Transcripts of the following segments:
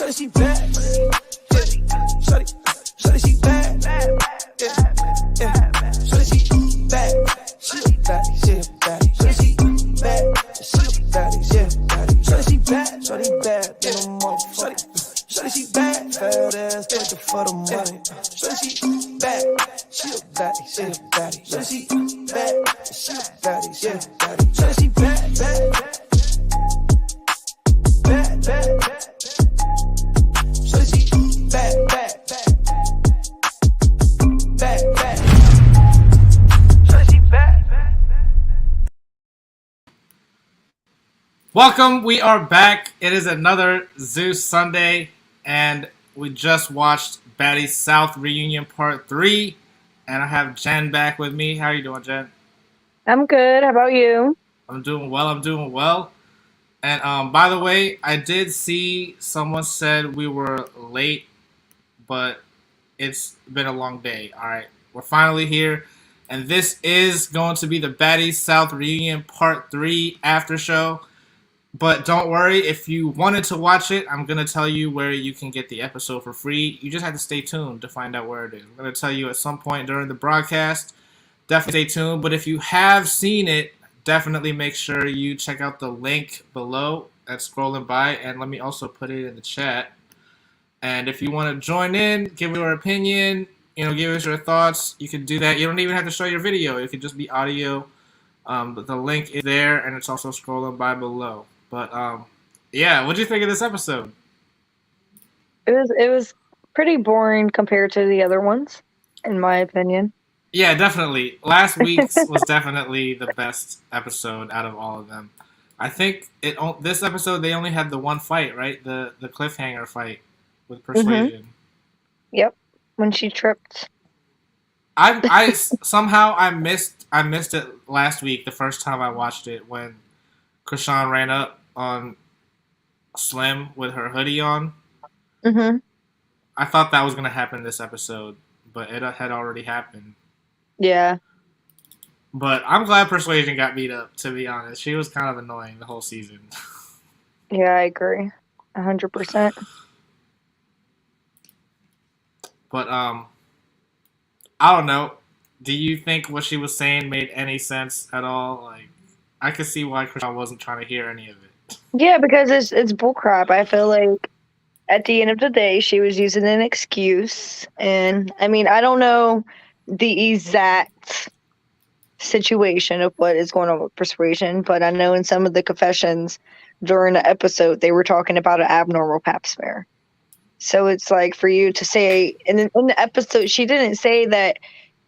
Shorty, she bad. Yeah. Shorty, she bad. Yeah. Shorty, she bad. She a baddie, she a baddie. Shorty, she bad. She a baddie, yeah, baddie. Shorty, she bad. Shorty bad, then I'm motherfucker. Shorty, she bad. Fat ass, looking for the money. Shorty, she bad. She a baddie, she a baddie. Shorty, she bad. She a baddie, yeah, baddie. Shorty, she bad, bad, bad, bad, bad. Shorty, she bad, bad, bad, bad. Shorty, she bad. Welcome, we are back. It is another Zeus Sunday, and we just watched Baddies South Reunion Part 3, and I have Jen back with me. How are you doing, Jen? I'm good. How about you? I'm doing well. And by the way, I did see someone said we were late, but it's been a long day. All right, we're finally here, and this is going to be the Baddies South Reunion Part 3 after show. But don't worry, if you wanted to watch it, I'm going to tell you where you can get the episode for free. You just have to stay tuned to find out where it is. I'm going to tell you at some point during the broadcast. Definitely stay tuned. But if you have seen it, definitely make sure you check out the link below that's scrolling by. And let me also put it in the chat. And if you want to join in, give your opinion, give us your thoughts, you can do that. You don't even have to show your video. It could just be audio. But the link is there, and it's also scrolling by below. But yeah, what do you think of this episode? It was pretty boring compared to the other ones, in my opinion. Yeah, definitely. Last week's was definitely the best episode out of all of them. I think this episode they only had the one fight, right? The cliffhanger fight with Persuasion. Mm-hmm. Yep, when she tripped. I somehow I missed it last week. The first time I watched it when Chrisean ran up on Slim with her hoodie on. Mm-hmm. I thought that was going to happen this episode, but it had already happened. Yeah. But I'm glad Persuasion got beat up, to be honest. She was kind of annoying the whole season. Yeah, I agree. 100%. But, I don't know. Do you think what she was saying made any sense at all? Like, I could see why Chrisean wasn't trying to hear any of it. Yeah, because it's bullcrap. I feel like at the end of the day, she was using an excuse. And, I mean, I don't know the exact situation of what is going on with Persuasion, but I know in some of the confessions during the episode, they were talking about an abnormal pap smear. So it's like for you to say, and in the episode, she didn't say that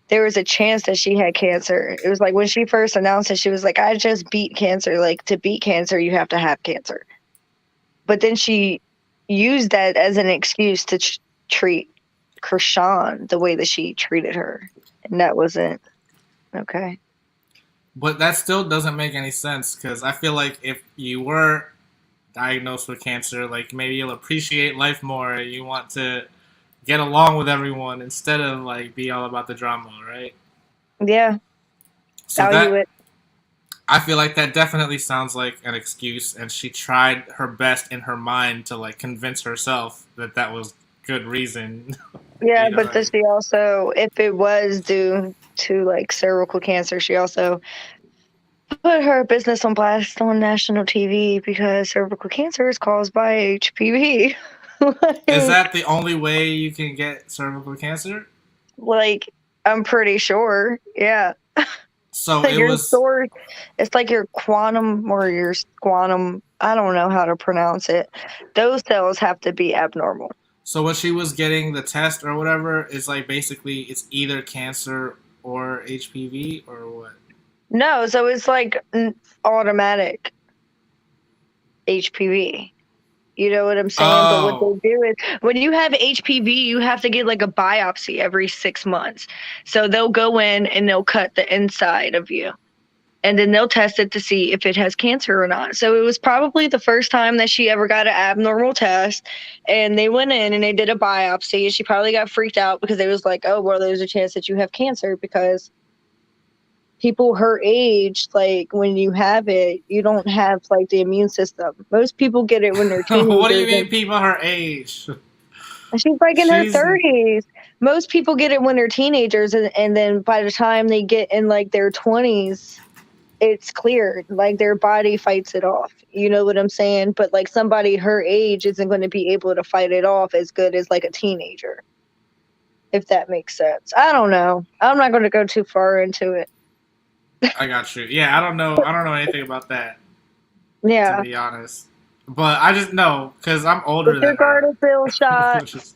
there was a chance that she had cancer. It was like when she first announced it, she was like, I just beat cancer. Like, to beat cancer, you have to have cancer. But then she used that as an excuse to treat Chrisean the way that she treated her. And that wasn't okay. But that still doesn't make any sense, because I feel like if you were diagnosed with cancer, like, maybe you'll appreciate life more. You want to get along with everyone instead of like be all about the drama, right? Yeah. So Value it. I feel like that definitely sounds like an excuse, and she tried her best in her mind to like convince herself that that was good reason. Yeah, but does she also, if it was due to like cervical cancer, she also put her business on blast on national TV because cervical cancer is caused by HPV. Is that the only way you can get cervical cancer? Like, I'm pretty sure. Yeah. So like it was. It's like your quantum or your squantum. I don't know how to pronounce it. Those cells have to be abnormal. So when she was getting the test or whatever, it's like basically it's either cancer or HPV or what? No, so it's like automatic HPV. You know what I'm saying? Oh. But what they do is when you have HPV, you have to get like a biopsy every 6 months. So they'll go in and they'll cut the inside of you. And then they'll test it to see if it has cancer or not. So it was probably the first time that she ever got an abnormal test. And they went in and they did a biopsy. And she probably got freaked out because they was like, oh, well, there's a chance that you have cancer because people her age, like when you have it, you don't have like the immune system. Most people get it when they're What do you teenagers, mean, people her age? and she's like in her She's 30s. Most people get it when they're teenagers, and then by the time they get in like their 20s, it's cleared. Like their body fights it off. You know what I'm saying? But like somebody her age isn't going to be able to fight it off as good as like a teenager, if that makes sense. I don't know. I'm not going to go too far into it. I got you. Yeah, I don't know. I don't know anything about that, to Yeah. be honest. But I just know because I'm older It's your than her. Gardasil shot. Which is,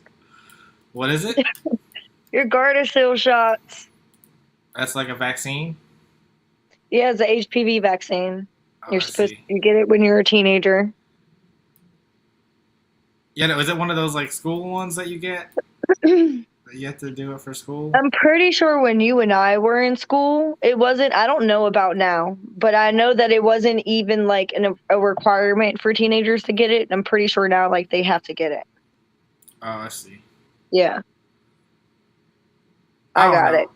what is it? Your Gardasil shots. That's like a vaccine. Yeah, it's the HPV vaccine. Oh, You're I supposed see. to get it when you're a teenager. Yeah, no, is it one of those like school ones that you get? I'm That you have to do it for school? pretty sure when you and I were in school, it wasn't, I don't know about now, but I know that it wasn't even like a requirement for teenagers to get it. I'm pretty sure now like they have to get it. Oh, I see. Yeah, I I don't got it. know.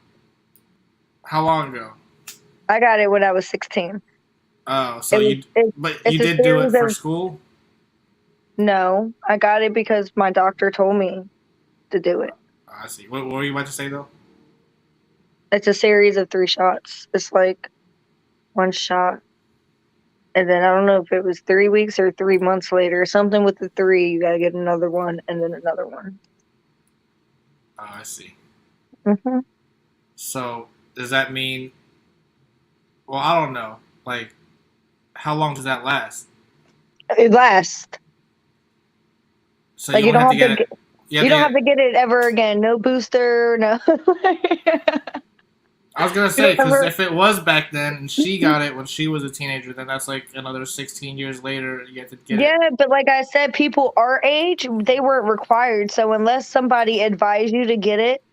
How long ago? I got it when I was 16. Oh, so but you It's a did do it series for of, school? no, I got it because my doctor told me to do it. Oh, I see. What were you about to say though? It's a series of 3 shots. It's like one shot. And then I don't know if it was 3 weeks or 3 months later. Something with the 3, you gotta get another one and then another one. Oh, I see. Hmm. So does that mean? Well, I don't know. Like, how long does that last? It lasts. So Like you you only don't have to have get to it. get, You have you to don't have get. to get it ever again. No booster. No. I was gonna You say don't because ever. if it was back then and she got it when she was a teenager, then that's like another 16 years later. You have to get it. Yeah, but like I said, people our age, they weren't required. So unless somebody advised you to get it,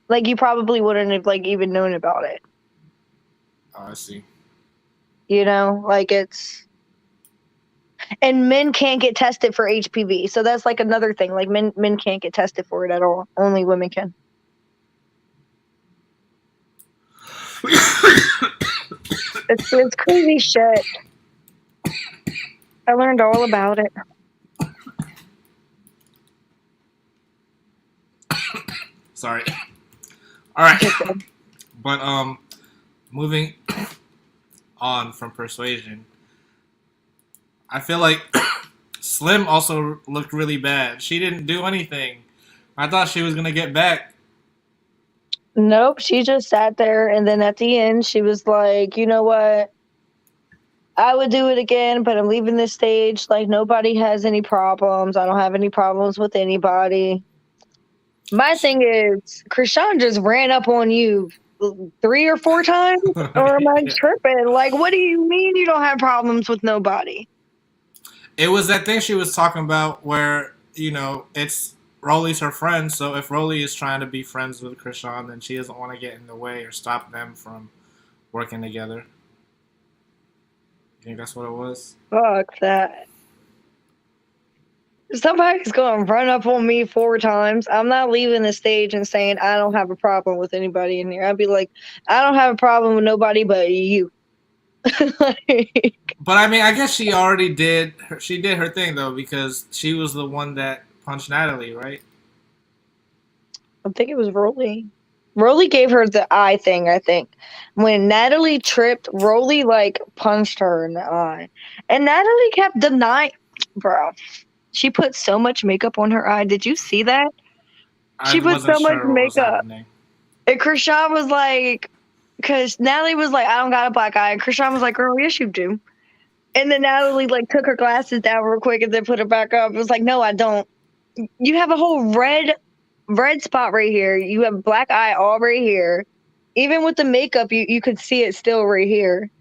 like you probably wouldn't have like even known about it. Oh, I see. You know, like it's, and men can't get tested for HPV. So that's like another thing. Like men can't get tested for it at all. Only women can. It's crazy shit. I learned all about it. Sorry. All right, You're good. but moving on from Persuasion, I feel like Slim also looked really bad. She didn't do anything. I thought she was gonna get back. Nope, she just sat there, and then at the end, she was like, "You know what? I would do it again, but I'm leaving this stage. Like nobody has any problems. I don't have any problems with anybody." My thing is, Krishan just ran up on you 3 or 4 times, or am I Yeah. tripping? Like, what do you mean you don't have problems with nobody? It was that thing she was talking about where, it's Rolly's her friend, so if Rolly is trying to be friends with Krishan, then she doesn't want to get in the way or stop them from working together. You think that's what it was? Fuck that. Somebody's going to run up on me 4 times. I'm not leaving the stage and saying I don't have a problem with anybody in here. I'd be like, I don't have a problem with nobody but you. Like, But I mean, I guess she already did. She did her thing though because she was the one that punched Natalie, right? I think it was Rolly. Rolly gave her the eye thing, I think. When Natalie tripped, Rolly like punched her in the eye. And Natalie kept denying, bro. She put so much makeup on her eye. Did you see that? I She put wasn't so much sure what was makeup. happening. And Krishan was like, because Natalie was like, I don't got a black eye. And Krishan was like, girl, yes, you do. And then Natalie like took her glasses down real quick and then put it back up. It was like, no, I don't. You have a whole red spot right here. You have black eye all right here. Even with the makeup, you could see it still right here.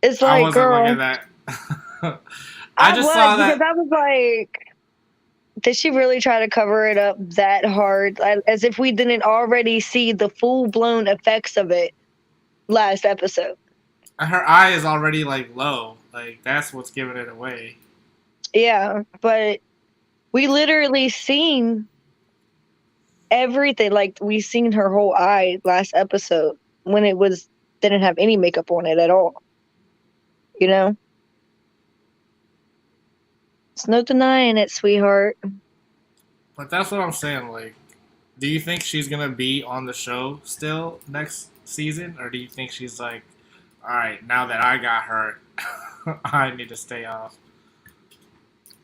It's I like, wasn't looking girl, at that. I I just was saw because that. I was like, did she really try to cover it up that hard? As if we didn't already see the full blown effects of it last episode. Her eye is already like low. Like that's what's giving it away. Yeah, but we literally seen everything. Like we seen her whole eye last episode when it was didn't have any makeup on it at all. You know, it's no denying it, sweetheart. But that's what I'm saying. Like, do you think she's gonna be on the show still next season, or do you think she's like, all right, now that I got hurt, I need to stay off?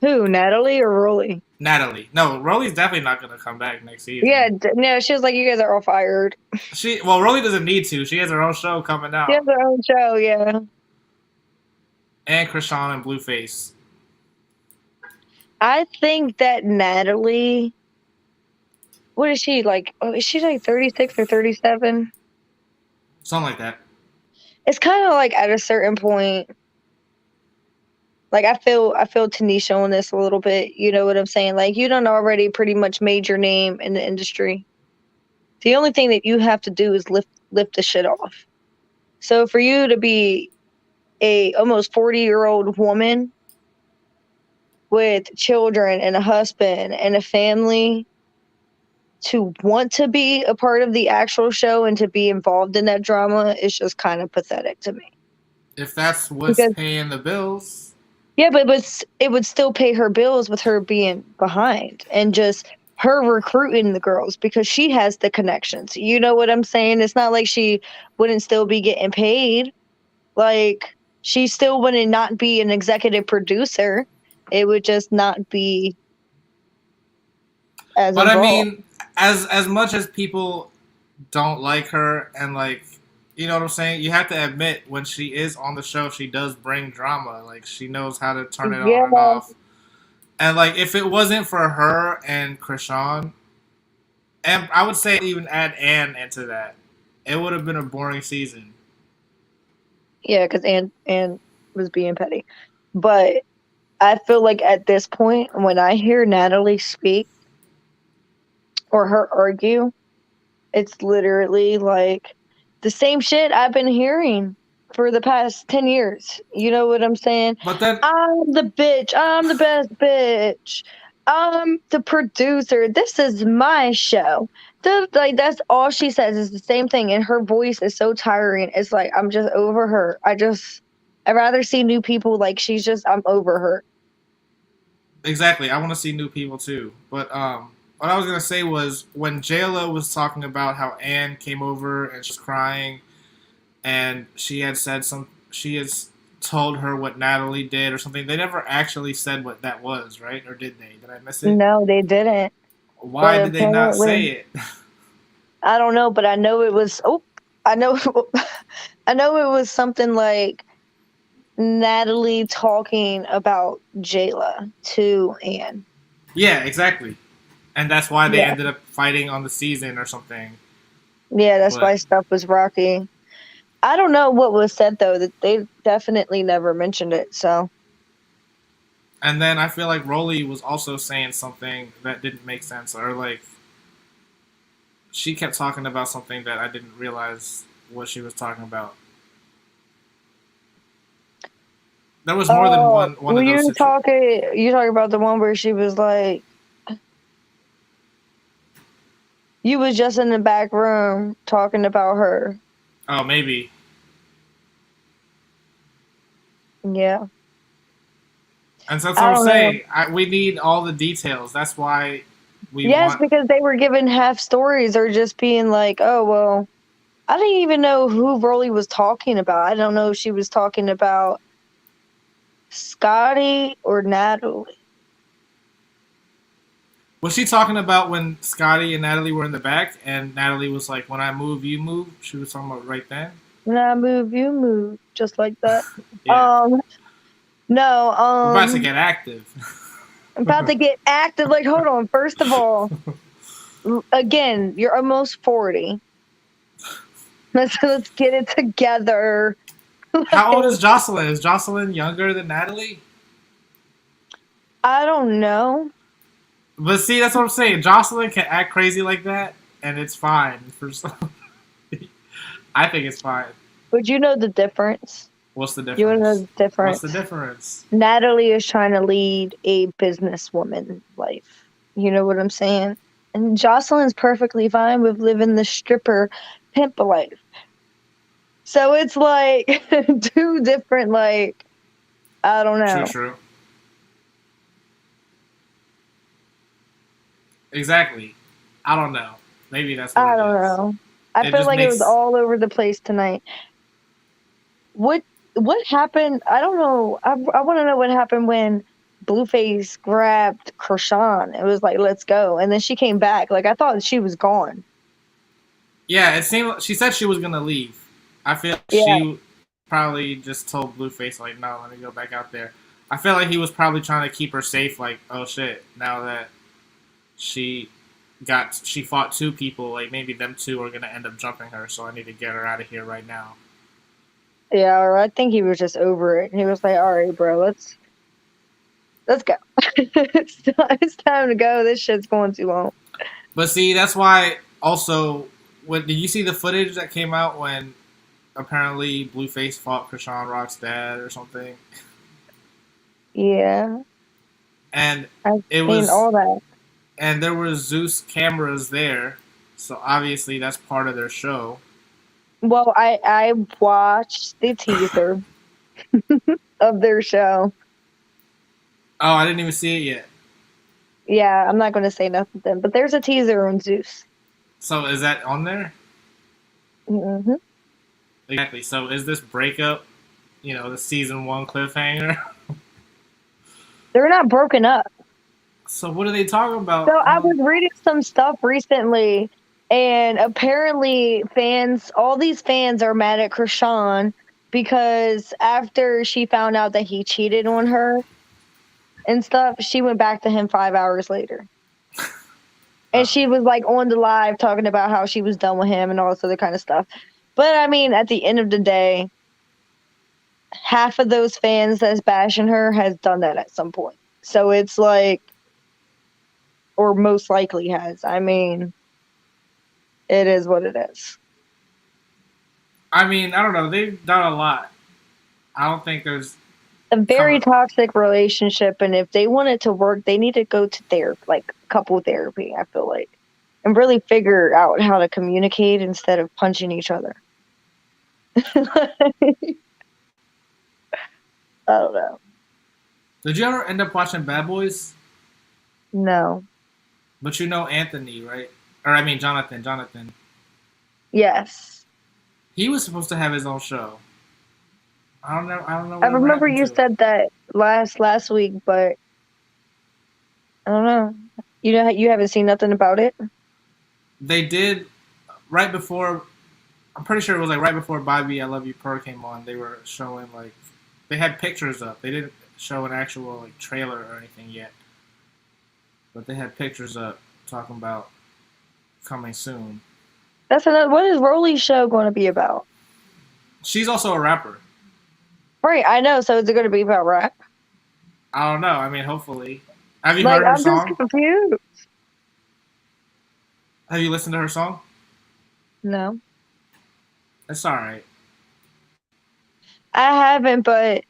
Who, Natalie or Rolly? Natalie. No, Rolly's definitely not gonna come back next season. Yeah, no, she was like, you guys are all fired. Rolly doesn't need to. She has her own show coming out. She has her own show, yeah. And Chrisean and Blueface. I think that Natalie, what is she like? Oh, is she like 36 or 37? Something like that. It's kind of like at a certain point. Like I feel Tanisha on this a little bit. You know what I'm saying? Like you done already pretty much made your name in the industry. The only thing that you have to do is lift the shit off. So for you to be a almost 40-year-old woman with children and a husband and a family to want to be a part of the actual show and to be involved in that drama is just kind of pathetic to me. If that's what's paying the bills. Yeah, but it would still pay her bills with her being behind and just her recruiting the girls because she has the connections. You know what I'm saying? It's not like she wouldn't still be getting paid. Like, she still wouldn't not be an executive producer. It would just not be as But involved. I mean, as much as people don't like her and like, you know what I'm saying? You have to admit when she is on the show, she does bring drama. Like she knows how to turn it on and off. And like if it wasn't for her and Chrisean, and I would say even add Anne into that, it would have been a boring season. Yeah, because Anne was being petty. But I feel like at this point, when I hear Natalie speak or her argue, it's literally like the same shit I've been hearing for the past 10 years. You know what I'm saying? But then I'm the bitch. I'm the best bitch. I'm the producer. This is my show. Like that's all she says is the same thing, and her voice is so tiring. It's like I'm just over her. I'd rather see new people. Like I'm over her. Exactly. I want to see new people too. But what I was gonna say was when Jayla was talking about how Anne came over and she's crying, and she had told her what Natalie did or something. They never actually said what that was, right? Or did they? Did I miss it? No, they didn't. Why did they not say it? I don't know, but I know it was. Oh, I know. I know it was something like Natalie talking about Jayla to Anne. Yeah, exactly. And that's why they ended up fighting on the season or something. Yeah, that's why stuff was rocky. I don't know what was said, though. That they definitely never mentioned it, so. And then I feel like Rolly was also saying something that didn't make sense. Or, like, she kept talking about something that I didn't realize what she was talking about. There was more than one of those situations. You talking about the one where she was like, you was just in the back room talking about her. Oh, maybe. Yeah. And so that's what I'm saying. We need all the details. That's why because they were given half stories or just being like, oh, well, I didn't even know who Rolly was talking about. I don't know if she was talking about Scotty or Natalie. Was she talking about when Scotty and Natalie were in the back and Natalie was like, when I move, you move? She was talking about right then? When I move, you move. Just like that. Yeah. No. I'm about to get active. I'm about to get active. Like, hold on. First of all, again, you're almost 40. Let's get it together. How old is Jocelyn? Is Jocelyn younger than Natalie? I don't know. But see, that's what I'm saying. Jocelyn can act crazy like that, and it's fine. I think it's fine. Would you know the difference? What's the difference? You want to know the difference? What's the difference? Natalie Natalie is trying to lead a businesswoman life. You know what I'm saying? And Jocelyn's perfectly fine with living the stripper pimp life. So it's like two different, like, I don't True, know. true. Exactly. I don't know. Maybe that's what I it don't is. know. I It feel just like it was makes. all over the place tonight. What what happened? I don't know. I want to know what happened when Blueface grabbed Chrisean. It was like, let's go, and then she came back. Like I thought she was gone. Yeah, it seemed. She said she was gonna leave. I feel like Yeah, she probably just told Blueface like, "No, let me go back out there." I feel like he was probably trying to keep her safe. Like, oh shit, now that she she fought two people, like maybe them two are gonna end up jumping her, so I need to get her out of here right now. yeah. Or I think he was just over it. He was like, all right, bro, let's go. It's time to go. This shit's going too long. But see, that's why also when did you see the footage that came out when apparently Blueface fought Krishan Rock's dad or something? Yeah, And I've it seen was all that. and there were Zeus cameras there, so obviously that's part of their show. Well, I watched the teaser of their show. Oh, I didn't even see it yet. Yeah, I'm not going to say nothing, but there's a teaser on Zeus. So is that on there? Hmm. Exactly. So is this breakup, the season one cliffhanger? They're not broken up. So what are they talking So about I was on? reading some stuff recently, and apparently all these fans are mad at Krishan because after she found out that he cheated on her and stuff, she went back to him 5 hours later. And Oh, she was like on the live talking about how she was done with him and all this other kind of stuff. But I mean, at the end of the day, half of those fans that's bashing her has done that at some point. So it's like, or most likely has. I mean, it is what it is. I mean, I don't know. They've done a lot. I don't think there's A very coming. toxic relationship, and if they want it to work, they need to go to therapy, like couple therapy, I feel like, and really figure out how to communicate instead of punching each other. I don't know. Did you ever end up watching Bad Boys? No. But you know Anthony, right? Or I mean Jonathan. Jonathan. Yes. He was supposed to have his own show. I don't know. I don't know I whatever remember happened you to it. said that last week, but I don't know. You know, you haven't seen nothing about it. They did right before. I'm pretty sure it was like right before Bobby I Love You Per came on. They were showing like they had pictures up. They didn't show an actual like trailer or anything yet, but they had pictures up talking about coming soon. That's another. What is Rolly's show going to be about? She's also a rapper. Right, I know. So is it going to be about rap? I don't know. I mean, hopefully. Have you Like, heard her I'm just song? confused. Have you listened to her song? No, It's all right. I haven't. But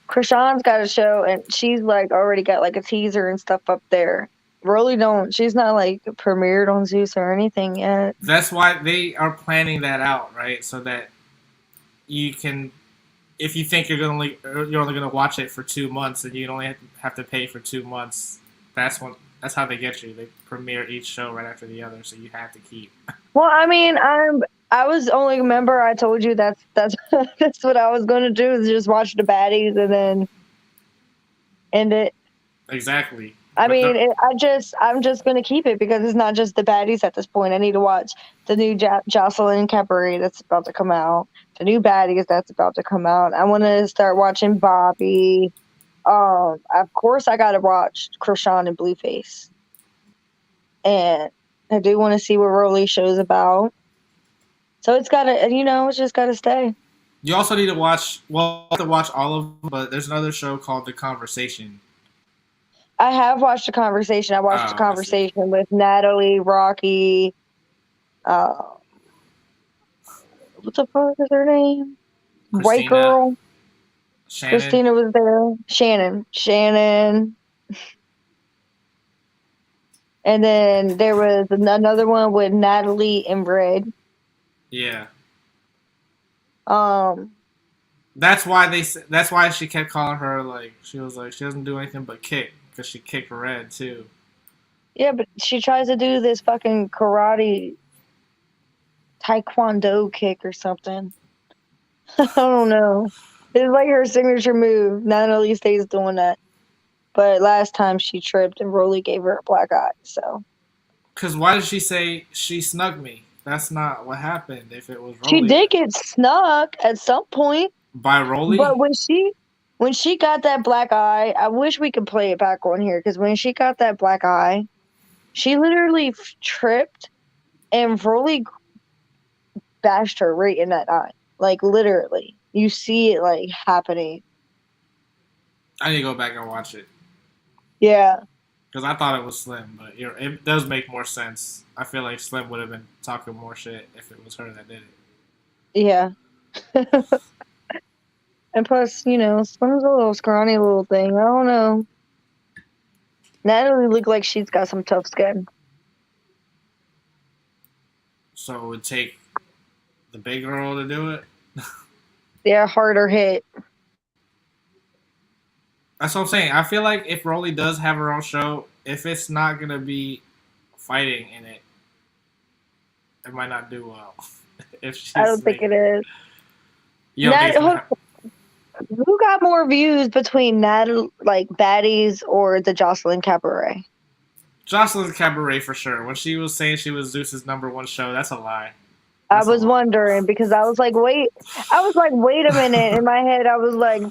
Krishan's got a show, and she's like already got like a teaser and stuff up there. Rolly don't. She's not like premiered on Zeus or anything yet. That's why they are planning that out, right? So that you can, if you think you're only gonna watch it for 2 months, and you only have to pay for 2 months. That's how they get you. They premiere each show right after the other, so you have to keep. Well, I mean, I was only remember I told you that's that's what I was going to do is just watch the baddies and then end it. Exactly. I But mean, I'm just gonna keep it because it's not just the baddies at this point. I need to watch the new Jocelyn Cabaret that's about to come out, the new baddies that's about to come out. I want to start watching Bobby. Of course, I got to watch Krishan and Blueface, and I do want to see what Rolly show's about. So it's gotta, it's just gotta stay. you also need to watch. Well, you have to watch all of them. But there's another show called The Conversation. I have watched the conversation. I watched the Oh, I see. conversation with Natalie, Rocky. Uh, what the fuck is her name? White Christina, girl. Shannon. Christina was there. Shannon. And then there was another one with Natalie and Red. Yeah. Um, That's why That's why she kept calling her like she was like she doesn't do anything but kick because she kicked Red too. yeah, but she tries to do this fucking karate taekwondo kick or something. I don't know. It's like her signature move. Natalie stays doing that. But last time she tripped and Rolly gave her a black eye. So Because why did she say she snugged me? That's not what happened. If it was she Rolly did get snuck at some point. by Rolly, But when she got that black eye, I wish we could play it back on here because when she got that black eye, she literally tripped and Rolly bashed her right in that eye. Like literally, you see it like happening. I need to go back and watch it Yeah, because I thought it was Slim, but it does make more sense. I feel like Slim would have been talking more shit if it was her that did it. yeah. And plus, you know, Slim's a little scrawny little thing. I don't know. Natalie looked like she's got some tough skin. So it would take the big girl to do it. They're harder hit. That's what I'm saying. I feel like if Rolly does have her own show, if it's not gonna be fighting in it, it might not do well. If she's I don't think it is. You don't think it's Who got more views between Natalie, like Baddies or the Jocelyn Cabaret? Jocelyn Cabaret for sure. When she was saying she was Zeus's #1 show, that's a lie. I was wondering because I was like, wait a minute. In my head, I was like,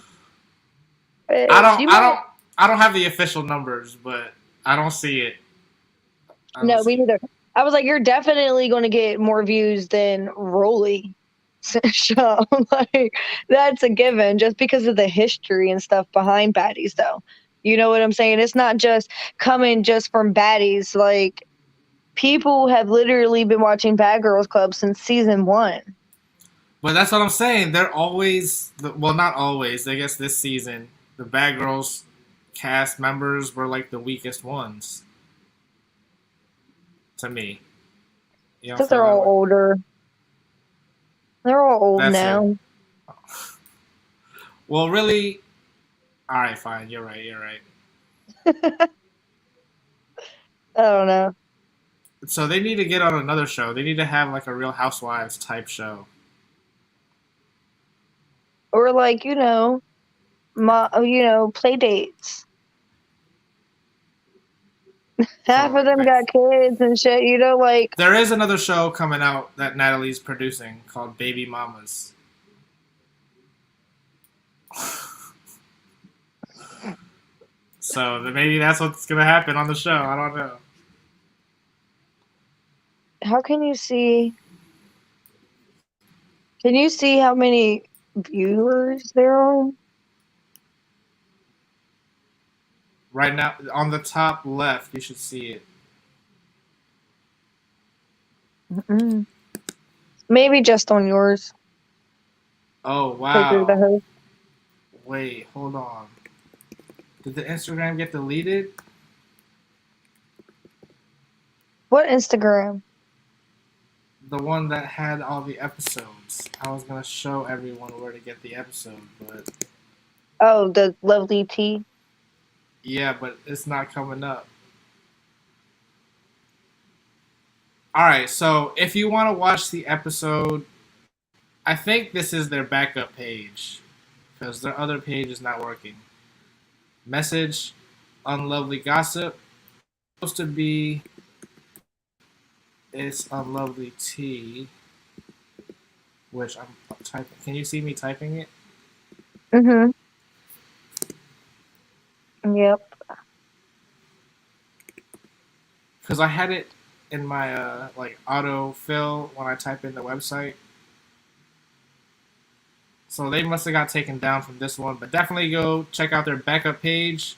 I don't have the official numbers, but I don't see it. No, me neither. I was like, you're definitely going to get more views than Rolly show. Like that's a given, just because of the history and stuff behind Baddies, though. You know what I'm saying? It's not just coming just from Baddies. Like people have literally been watching Bad Girls Club since season 1. But that's what I'm saying. They're always, well, not always. I guess this season, the Bad Girls cast members were like the weakest ones. To me. Because they're all older. They're all old now. Well, really? Alright, fine. You're right. I don't know. So they need to get on another show. They need to have like a Real Housewives type show. Or like, you know, play dates. Half of them got kids and shit, you know, like. There is another show coming out that Natalie's producing called Baby Mamas. So maybe that's what's going to happen on the show. I don't know. How can you see? Can you see how many viewers there are? Right now, on the top left, you should see it. Mm-mm. Maybe just on yours. Oh, wow. Wait, hold on. Did the Instagram get deleted? What Instagram? The one that had all the episodes. I was going to show everyone where to get the episode, but... Oh, the Lovely Tea? Yeah, but it's not coming up. Alright, so if you want to watch the episode, I think this is their backup page, because their other page is not working. Message, Unlovely Gossip, supposed to be, it's Unlovely Tea, which I'm typing. Can you see me typing it? Mm-hmm. Yep. Because I had it in my like auto-fill when I type in the website. So they must have got taken down from this one. But definitely go check out their backup page.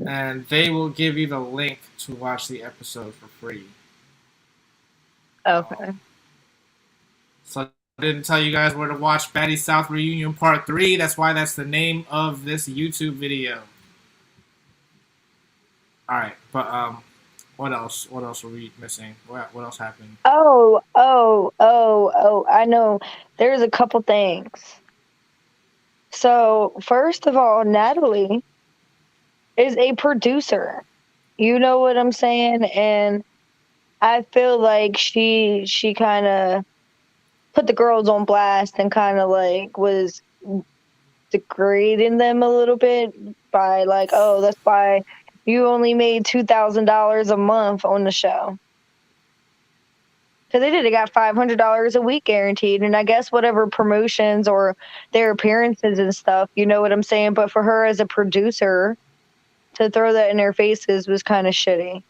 And they will give you the link to watch the episode for free. Okay. So I didn't tell you guys where to watch Baddies South Reunion Part 3. That's why that's the name of this YouTube video. Alright, but What else? What else were we missing? What else happened? I know. There's a couple things. So, first of all, Natalie is a producer. You know what I'm saying? And I feel like she kind of put the girls on blast and kind of like was degrading them a little bit by like, oh, that's why you only made $2,000 a month on the show. Because they did, they got $500 a week guaranteed, and I guess whatever promotions or their appearances and stuff, you know what I'm saying. But for her as a producer to throw that in their faces was kind of shitty.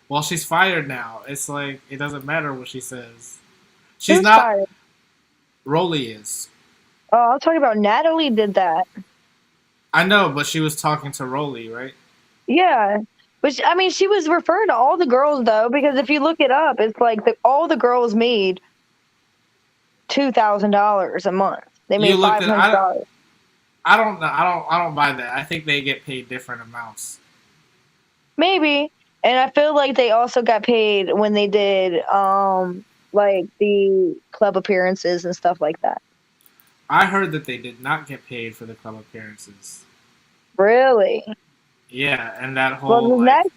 Well, she's fired now. It's like it doesn't matter what she says. She's Who's not. fired? Rolly is. Oh, I'm talking about Natalie did that. I know, but she was talking to Rolly, right? Yeah. Which, I mean, she was referring to all the girls, though, because if you look it up, it's like all the girls made $2,000 a month. They You made looked at. $500. I don't know. I don't buy that. I think they get paid different amounts. Maybe. And I feel like they also got paid when they did like the club appearances and stuff like that. I heard that they did not get paid for the club appearances. Really? Yeah, and that Well, whole then like, that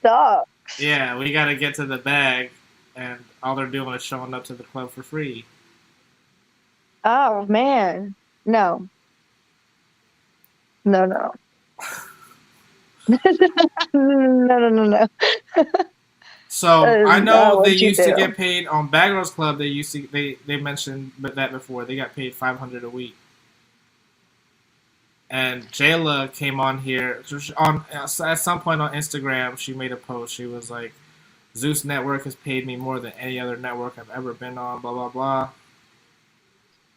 sucks. yeah, we got to get to the bag, and all they're doing is showing up to the club for free. Oh man. No. No, no. No. So That I is not know they what you used to do. get paid on Bad Girls Club. They mentioned that before. They got paid $500 a week. And Jayla came on here on at some point on Instagram. She made a post. She was like, "Zeus Network has paid me more than any other network I've ever been on." Blah blah blah.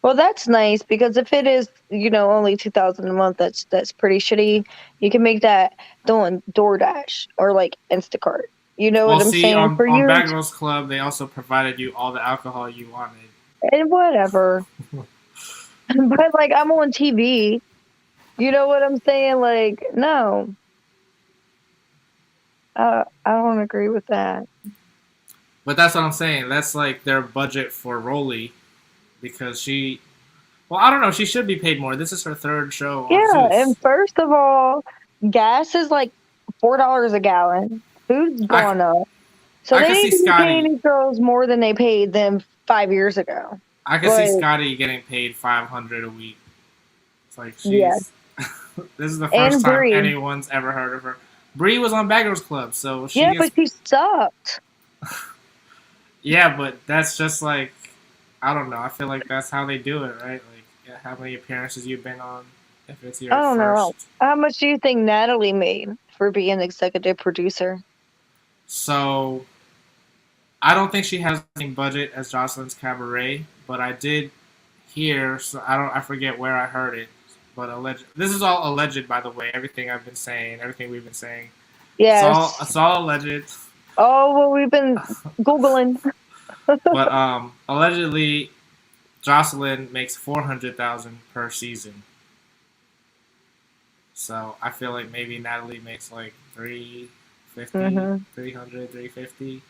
Well, that's nice because if it is, only 2,000 a month, that's pretty shitty. You can make that doing DoorDash or like Instacart. You know Well, what I'm see, saying? For on you, Bad Girls Club, they also provided you all the alcohol you wanted. and whatever. But like, I'm on TV. You know what I'm saying? Like, no, I don't agree with that. But that's what I'm saying. That's like their budget for Rolly because she. Well, I don't know. She should be paid more. This is her third show on Yeah, and Zeus. first of all, gas is like $4 a gallon. Food's I gone up. So I they could need see to be paying Scotty. these girls more than they paid them 5 years ago. I could see Like, Scotty getting paid $500 a week. It's like yeah. she's. This is the first And time Bree. anyone's ever heard of her. Bree was on Bad Girls Club, so she Yeah, gets. but she sucked. Yeah, but that's just like I don't know. I feel like that's how they do it, right? Like yeah, how many appearances you've been on. If it's I your don't know. first. How much do you think Natalie made for being executive producer? So I don't think she has the same budget as Jocelyn's Cabaret, but I did hear. So I forget where I heard it, but alleged. This is all alleged, by the way. Everything I've been saying, everything we've been saying, Yes. it's all alleged. Oh, well, we've been Googling. But allegedly, Jocelyn makes 400,000 per season. So I feel like maybe Natalie makes like 350, Hmm. 300, 350.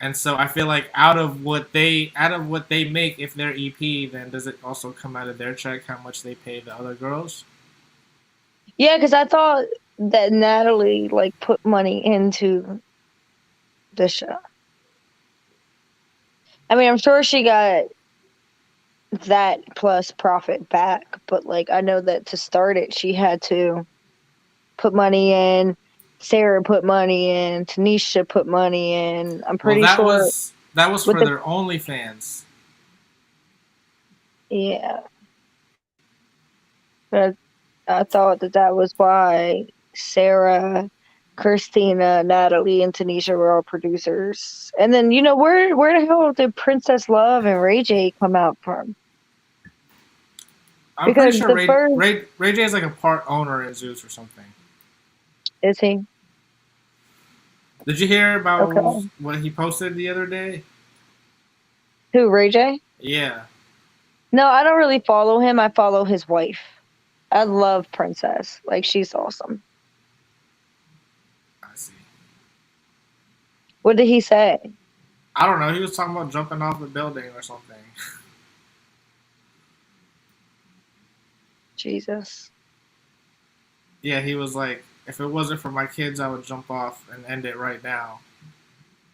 And so I feel like out of what they make if they're EP, then does it also come out of their check how much they pay the other girls? Yeah, because I thought that Natalie like put money into the show. I mean, I'm sure she got that plus profit back, but like I know that to start it, she had to put money in. Sarah put money in. Tanisha put money in. I'm Well, pretty sure that was with for the their OnlyFans. yeah. But I thought that was why Sarah, Christina, Natalie, and Tanisha were all producers. And then where the hell did Princess Love and Ray J come out from? I'm pretty Because sure the first Ray J is like a part owner in Zeus or something. is he Did you hear about okay? what he posted the other day? Who, Ray J? Yeah. No, I don't really follow him. I follow his wife. I love Princess. Like she's awesome. What did he say? I don't know. He was talking about jumping off the building or something. Jesus. Yeah, he was like, if it wasn't for my kids, I would jump off and end it right now.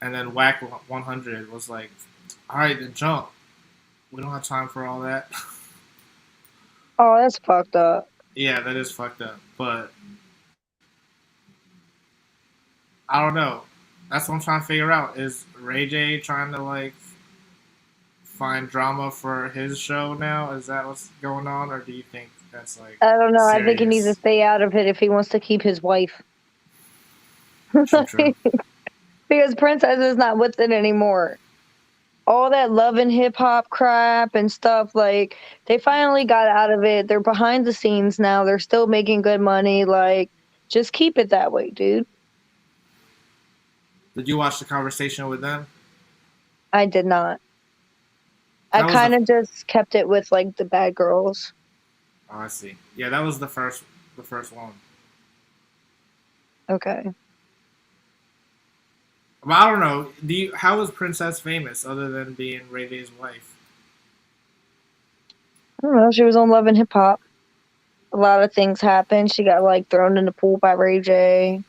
And then Whack 100 was like, all right, then jump. We don't have time for all that. Oh, that's fucked up. Yeah, that is fucked up. But I don't know. That's what I'm trying to figure out. Is Ray J trying to like find drama for his show now? Is that what's going on, or do you think that's like I don't know. I think he needs to serious? stay out of it if he wants to keep his wife. True, true. Because Princess is not with it anymore. All that love and hip hop crap and stuff, like, they finally got out of it. They're behind the scenes now. They're still making good money. Like, just keep it that way, dude. Did you watch the conversation with them? I did not. I That was the. kind of just kept it with, like, the bad girls. Oh, I see. Yeah, that was the first one. Okay. But I don't know. Do you? How was Princess famous other than being Ray J's wife? I don't know. She was on Love and Hip Hop. A lot of things happened. She got, like, thrown in the pool by Ray J.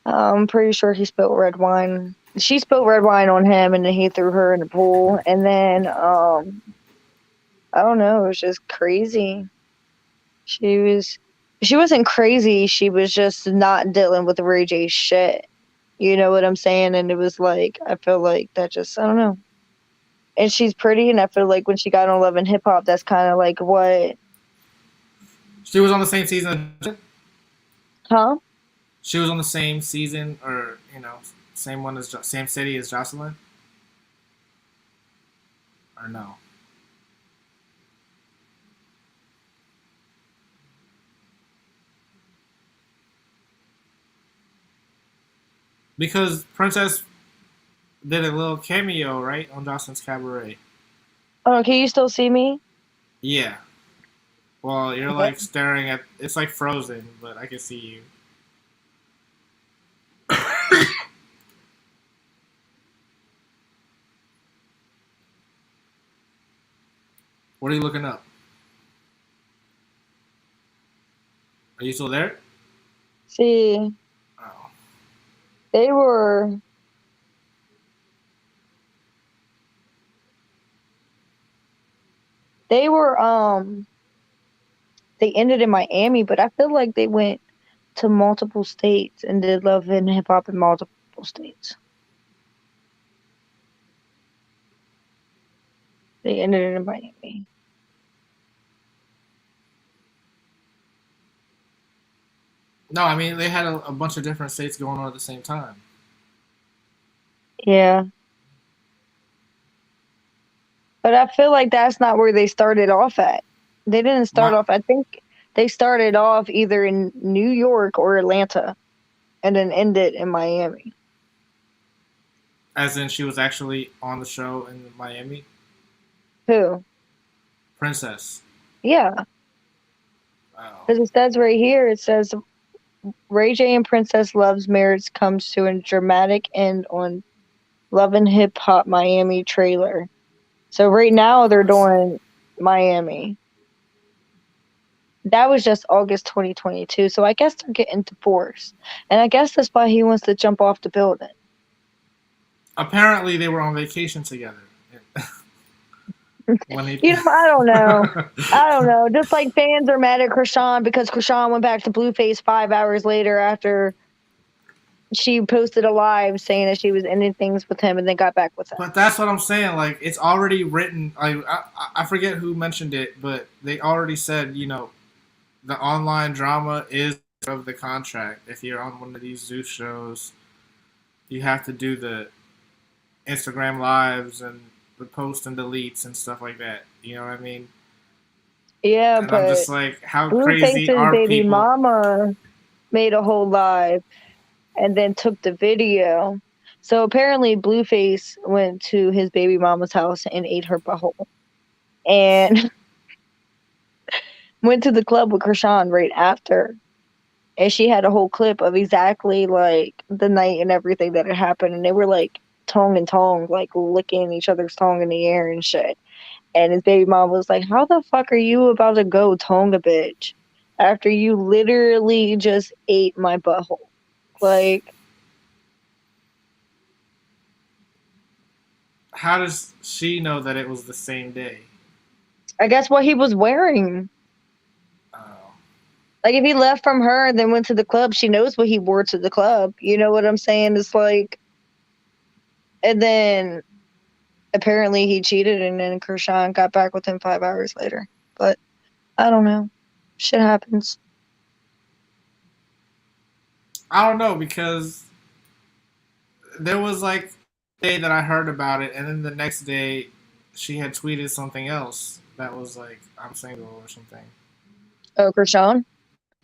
I'm pretty sure he spilled red wine. She spilled red wine on him, and then he threw her in the pool. And then, I don't know. It was just crazy. She was, she wasn't crazy. She was just not dealing with Ray J shit. You know what I'm saying? And it was like, I feel like that just, I don't know. And she's pretty, and I feel like when she got on Love and Hip Hop, that's kind of like what, She was on the same season. huh? She was on the same season, or same one as same city as Jocelyn, or no? Because Princess did a little cameo, right, on Jocelyn's Cabaret. Oh, can you still see me? Yeah. Well, you're Okay. like staring at. It's like frozen, but I can see you. What are you looking up? Are you still there? See, Oh. they were, they were, they ended in Miami, but I feel like they went to multiple states and did Love and Hip Hop in multiple states. They ended in Miami. No, I mean they had a bunch of different states going on at the same time. Yeah. But I feel like that's not where they started off at. They didn't start My, off, I think they started off either in New York or Atlanta and then ended in Miami. as in, she was actually on the show in Miami. Who? Princess. Yeah. Wow. Because it says right here, it says Ray J and Princess Love's marriage comes to a dramatic end on Love and Hip Hop Miami trailer. So right now they're I see. doing Miami. That was just August 2022. So I guess they're getting divorced. And I guess that's why he wants to jump off the building. Apparently, they were on vacation together. When he. I don't know. I don't know. Just like fans are mad at Chrisean because Chrisean went back to Blueface 5 hours later after she posted a live saying that she was ending things with him and then got back with him. But that's what I'm saying. Like it's already written. Like I forget who mentioned it, but they already said the online drama is of the contract. If you're on one of these Zeus shows, you have to do the Instagram lives and the post and deletes and stuff like that. You know what I mean? Yeah, And I'm but just like, how crazy Blueface's are baby people? mama made a whole live and then took the video. So apparently Blueface went to his baby mama's house and ate her butthole. And went to the club with Chrisean right after. and she had a whole clip of exactly like the night and everything that had happened, and they were like tongue and tongue, like licking each other's tongue in the air and shit. And his baby mom was like, "How the fuck are you about to go tongue a bitch after you literally just ate my butthole?" Like, How does she know that it was the same day? I guess what he was wearing. Oh. Like, if he left from her and then went to the club, she knows what he wore to the club. You know what I'm saying? It's like, and then apparently he cheated, and then Chrisean got back with him 5 hours later. But I don't know. Shit happens. I don't know, because there was like a day that I heard about it, and then the next day she had tweeted something else that was like, "I'm single" or something. Oh, Chrisean?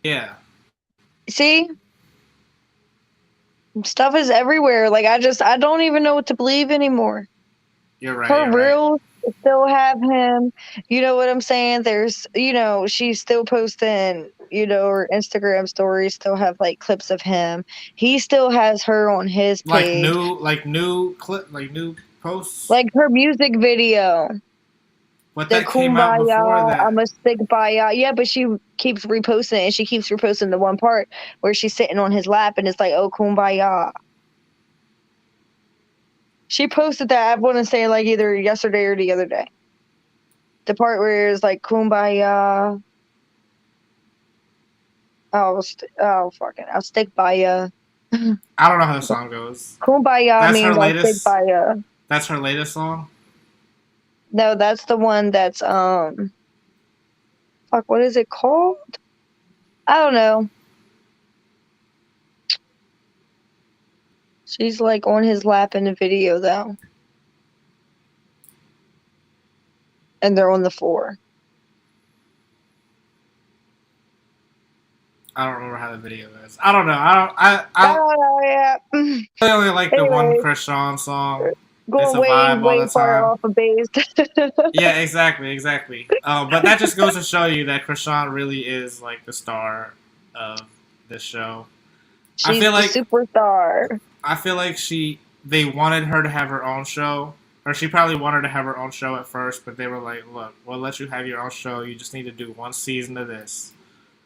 Yeah. See? Stuff is everywhere. Like, I don't even know what to believe anymore. You're right. Her You're right. reels still have him. You know what I'm saying? There's, she's still posting, her Instagram stories still have like clips of him. He still has her on his page. New clip, like new posts. Like her music video. But The that came out before Kumbaya, I'm that. a stick by ya. Yeah, but she keeps reposting it, and she keeps reposting the one part where she's sitting on his lap and it's like, "Oh, Kumbaya." She posted that, I want to say, like either yesterday or the other day. The part where it's like, "Kumbaya." I'll stick by ya. I don't know how the song goes. Kumbaya That's her means I'll stick latest. by ya. That's her latest song. No, that's the one that's, what is it called? I don't know. She's like on his lap in the video though. And they're on the floor. I don't remember how the video is. I don't know. I Oh, yeah. only like the one Anyway, Chrisean song. It's going a way, vibe all way the far time. off of base. Yeah, exactly. But that just goes to show you that Chrisean really is like the star of this show. I She's feel the like superstar. they wanted her to have her own show, or she probably wanted to have her own show at first, but they were like, "Look, we'll let you have your own show. You just need to do one season of this."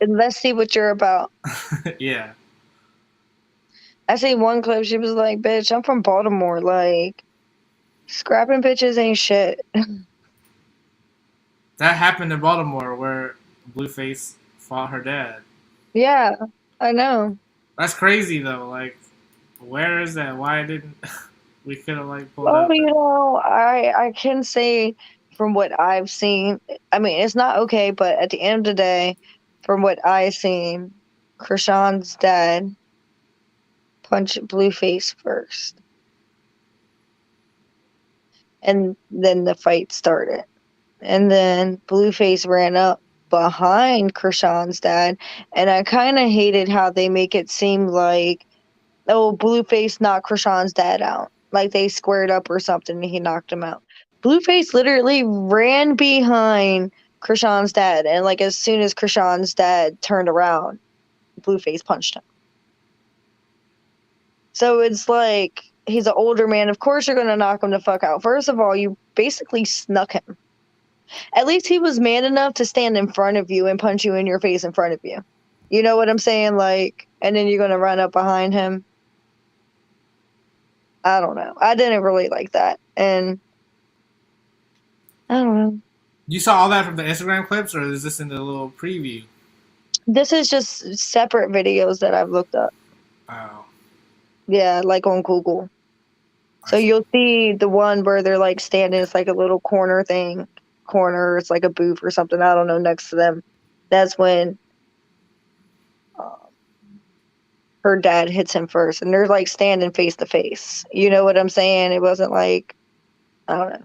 And let's see what you're about. Yeah. I seen one clip, she was like, "Bitch, I'm from Baltimore. Like, scrapping bitches ain't shit." That happened in Baltimore where Blueface fought her dad. Yeah, I know. That's crazy though. Like, where is that? Why didn't we could have like pulled Well, up and I can say from what I've seen, I mean, it's not okay, but at the end of the day, from what I've seen, Krishan's dad punched Blueface first, and then the fight started. And then Blueface ran up behind Krishan's dad, and I kind of hated how they make it seem like, oh, Blueface knocked Krishan's dad out. Like they squared up or something and he knocked him out. Blueface literally ran behind Krishan's dad, and like as soon as Krishan's dad turned around, Blueface punched him. So it's like he's an older man. Of course you're gonna knock him the fuck out. First of all, you basically snuck him. At least he was man enough to stand in front of you and punch you in your face in front of you. You know what I'm saying? Like, and then you're gonna run up behind him. I don't know. I didn't really like that. And I don't know. you saw all that from the Instagram clips, or is this in the little preview? This is just separate videos that I've looked up. Oh, Yeah, like on Google. So you'll see the one where they're like standing, it's like a little corner thing. Corner, it's like a booth or something, I don't know, next to them. That's when her dad hits him first. And they're like standing face to face. You know what I'm saying? It wasn't like, I don't know.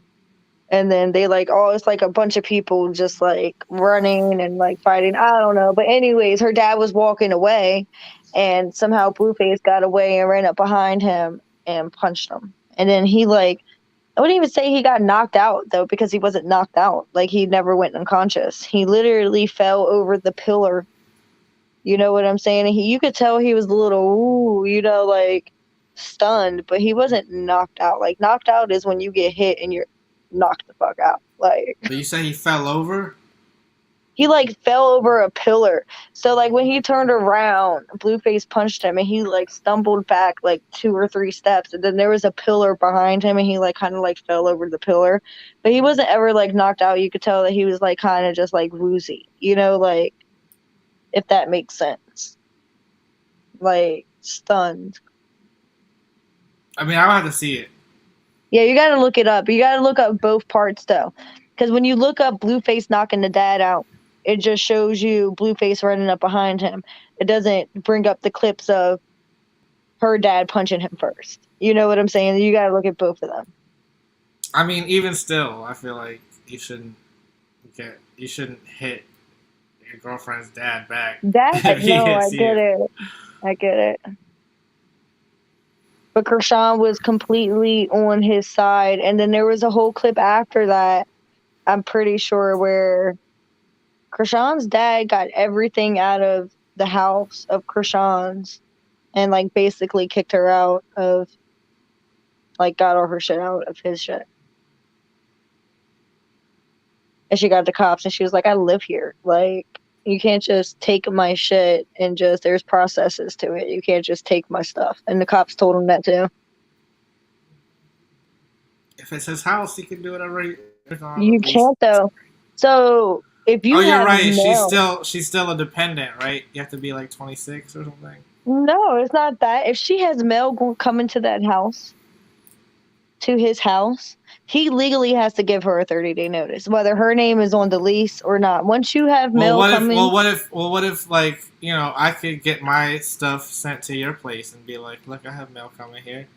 And then they like, oh, it's like a bunch of people just like running and like fighting. I don't know. But anyways, her dad was walking away and somehow Blueface got away and ran up behind him and punched him. And then he like, I wouldn't even say he got knocked out though, because he wasn't knocked out. Like he never went unconscious. He literally fell over the pillar You know what I'm saying? And you could tell he was a little, ooh, like stunned, but he wasn't knocked out. Like knocked out is when you get hit and you're knocked the fuck out. Like But you say he fell over? he like fell over a pillar. So like when he turned around, Blueface punched him and he like stumbled back like 2 or 3 steps, and then there was a pillar behind him and he like kind of like fell over the pillar. But he wasn't ever like knocked out. You could tell that he was like kind of just like woozy, like if that makes sense. Like stunned. I mean, I'll have to see it. Yeah, you gotta look it up. You gotta look up both parts though. Because when you look up Blueface knocking the dad out, it just shows you Blueface running up behind him. It doesn't bring up the clips of her dad punching him first. You know what I'm saying? You gotta look at both of them. I mean, even still, I feel like you shouldn't hit your girlfriend's dad back. That if he no, I hits get you. it. I get it. But Chrisean was completely on his side, and then there was a whole clip after that, I'm pretty sure, where Chrisean's dad got everything out of the house of Chrisean's and like basically kicked her out of, like, got all her shit out of his shit. And she got the cops and she was like, I live here. Like, you can't just take my shit and just, there's processes to it. You can't just take my stuff. And the cops told him that too. If it's his house, he can do whatever he You can't though. So if you you're have right. mail, She's still a dependent, right? You have to be like 26 or something. no, it's not that. If she has mail coming to that house, to his house, he legally has to give her a 30-day notice, whether her name is on the lease or not. Once you have mail coming, What if like I could get my stuff sent to your place and be like, look, I have mail coming here.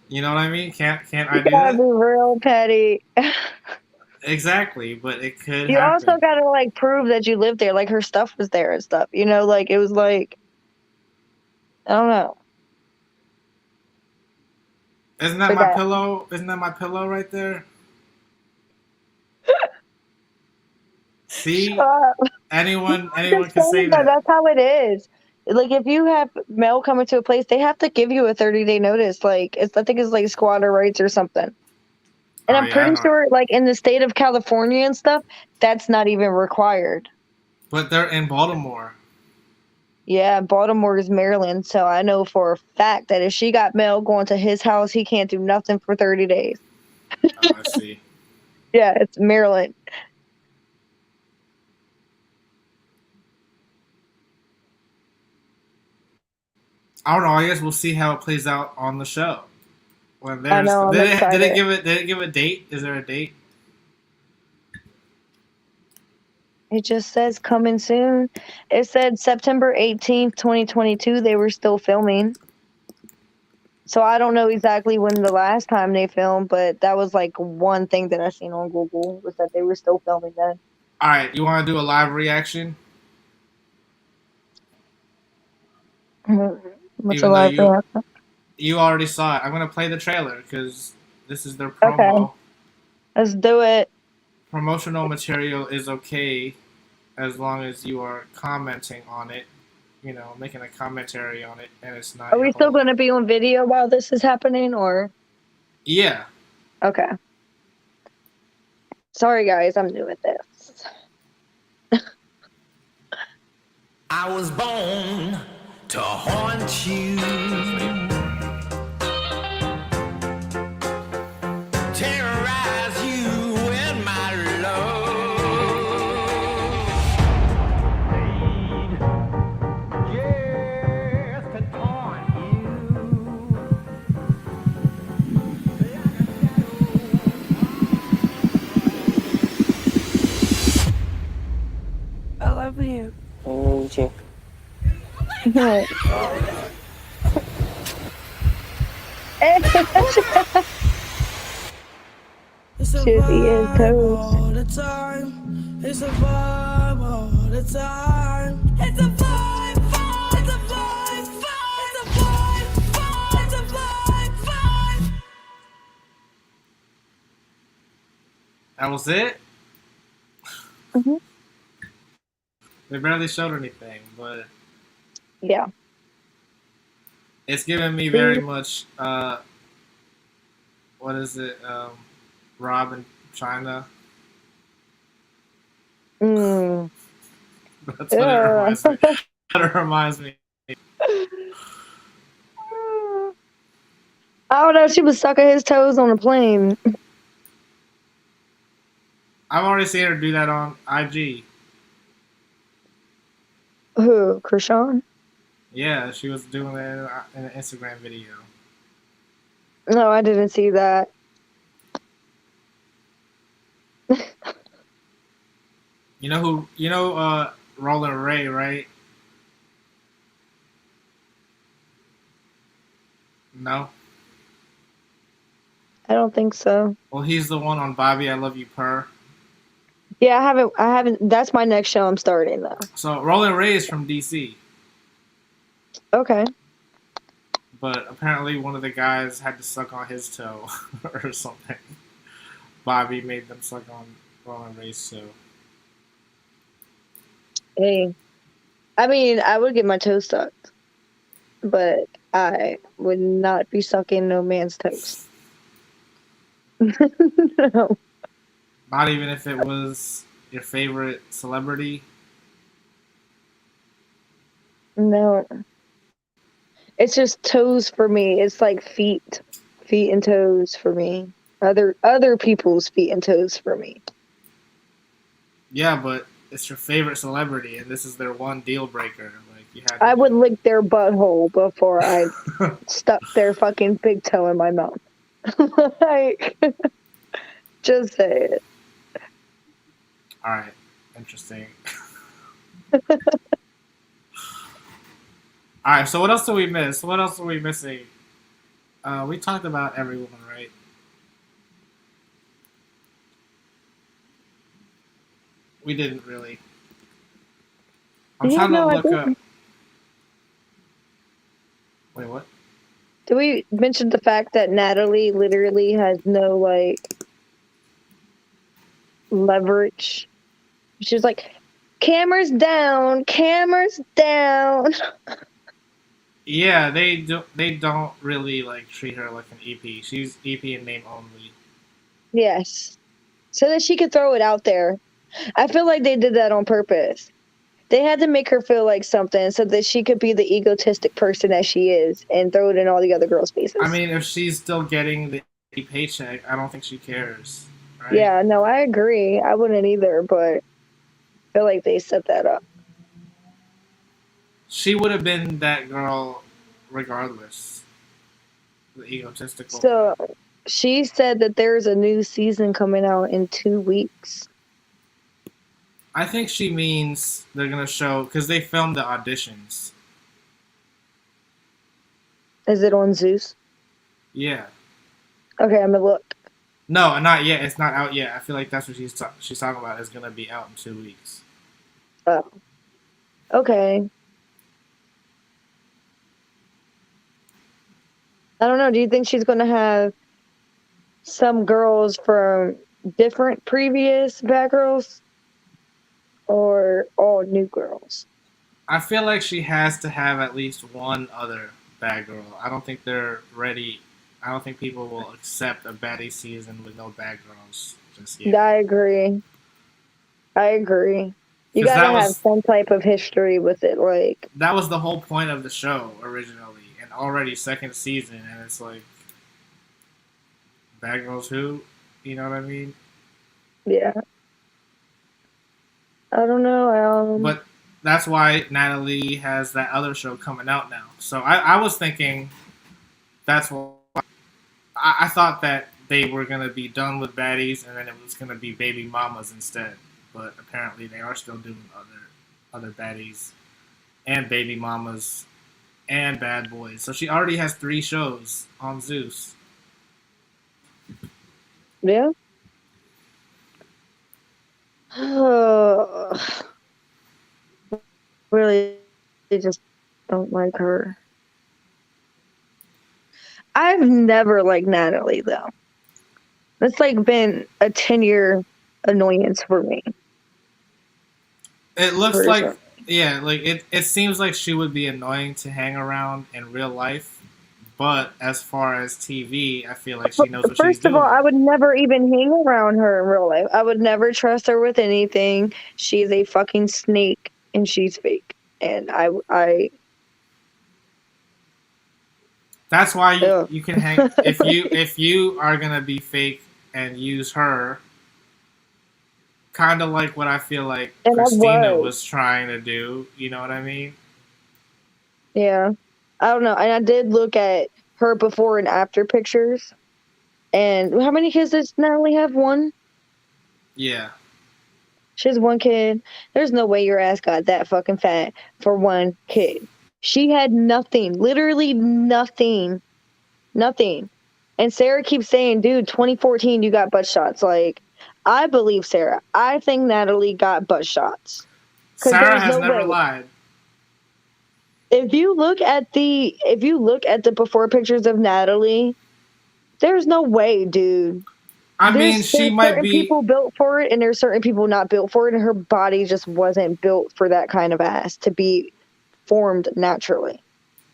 You know what I mean? Can't I do gotta that? be real petty. Exactly, but it could You happen. also gotta like prove that you lived there, like her stuff was there and stuff. Like it was like, I don't know. Isn't that my pillow? Isn't that my pillow right there? See, anyone can say that. That's how it is. Like if you have mail coming to a place, they have to give you a 30-day notice. Like I think it's like squatter rights or something. And I'm pretty sure, like in the state of California and stuff, that's not even required. But they're in Baltimore. Yeah, Baltimore is Maryland, so I know for a fact that if she got mail going to his house, he can't do nothing for 30 days. Oh, I see. Yeah, it's Maryland. I don't know. I guess we'll see how it plays out on the show. When I know. did it give a date? Is there a date? It just says coming soon. It said September 18th, 2022. They were still filming. So I don't know exactly when the last time they filmed, but that was like one thing that I seen on Google was that they were still filming then. All right, you want to do a live reaction? What's a live reaction? You already saw it. I'm gonna play the trailer because this is their promo. Okay. Let's do it. Promotional material is okay as long as you are commenting on it, making a commentary on it, and it's not. Are we still going to be on video while this is happening, or? Yeah. Okay. Sorry, guys, I'm new at this. I was born to haunt you. Terrorize you in my love. Yes, to taunt you. I love you. I need you. It's a vibe all the time. It's a vibe all the time. It's a vibe, vibe, it's a vibe, vibe, it's a vibe, vibe, it's a vibe, vibe. That was it? Mm-hmm. They barely showed anything, but Yeah. it's giving me very much. What is it? Rob and China. Mm. That's what it Yeah. reminds me. What it reminds me. I don't know. She was sucking his toes on a plane. I've already seen her do that on IG. Who? Chrisean? Yeah, she was doing it in an Instagram video. No, I didn't see that. You know who? You know Roland Ray, right? No. I don't think so. Well, he's the one on Bobby I Love You Purr. Yeah, I haven't. That's my next show I'm starting though. So Roland Ray is from DC, Okay. but apparently one of the guys had to suck on his toe or something. Bobby made them suck on Roland Ray's toe. Hey, I mean, I would get my toes sucked, but I would not be sucking no man's toes. No, Not even if it was your favorite celebrity. no. It's just toes for me. It's like feet and toes for me. Other people's feet and toes for me. Yeah, but it's your favorite celebrity, and this is their one deal breaker. Like you had. I would lick their butthole before I stuck their fucking big toe in my mouth. Like, just say it. All right, interesting. All right, so what else do we miss? What else are we missing? We talked about every woman, right? We didn't really. I'm trying to look up. Wait, what? Did we mention the fact that Natalie literally has no like leverage? She's like, cameras down, cameras down. Yeah, they don't really like treat her like an EP. She's EP in name only. Yes. So that she could throw it out there. I feel like they did that on purpose. They had to make her feel like something so that she could be the egotistic person that she is and throw it in all the other girls' faces. I mean, if she's still getting the paycheck, I don't think she cares. Right? Yeah, no, I agree. I wouldn't either, but I feel like they set that up. She would have been that girl regardless. The egotistical. So she said that there's a new season coming out in 2 weeks. I think she means they're gonna show because they filmed the auditions. Is it on Zeus? Yeah. Okay, I'm gonna look. No, not yet. It's not out yet. I feel like that's what she's talking about. It's gonna be out in 2 weeks. Oh. Okay. I don't know. Do you think she's gonna have some girls from different previous bad girls? Or all new girls? I feel like she has to have at least one other bad girl. I don't think they're ready. I don't think people will accept a baddie season with no bad girls just yet. I agree. You 'Cause gotta have some type of history with it, like that was the whole point of the show originally, and already second season, and it's like bad girls who, you know what I mean? yeah. I don't know. But that's why Natalie has that other show coming out now. So I was thinking that's why I thought that they were going to be done with baddies and then it was going to be baby mamas instead. But apparently they are still doing other baddies and baby mamas and bad boys. So she already has 3 shows on Zeus. Yeah. Really, I just don't like her. I've never liked Natalie though. It's like been a 10-year annoyance for me. It looks For like sure. yeah, like it seems like she would be annoying to hang around in real life, but as far as TV, I feel like she knows what she's First of all, doing. I would never even hang around her in real life. I would never trust her with anything. She's a fucking snake, and she's fake. And That's why ugh. you can hang if you are gonna be fake and use her, kind of like what I feel like And I Christina was, was trying to do. You know what I mean? yeah. I don't know. And I did look at her before and after pictures. And how many kids does Natalie have? One? Yeah. She has one kid. There's no way your ass got that fucking fat for one kid. She had nothing, literally nothing, nothing. And Sarah keeps saying, dude, 2014, you got butt shots. Like, I believe Sarah. I think Natalie got butt shots. Because Sarah there's has no never way. lied. If you look at the before pictures of Natalie, there's no way, dude. I mean, There's she might certain be people built for it, and there's certain people not built for it, and her body just wasn't built for that kind of ass to be formed naturally.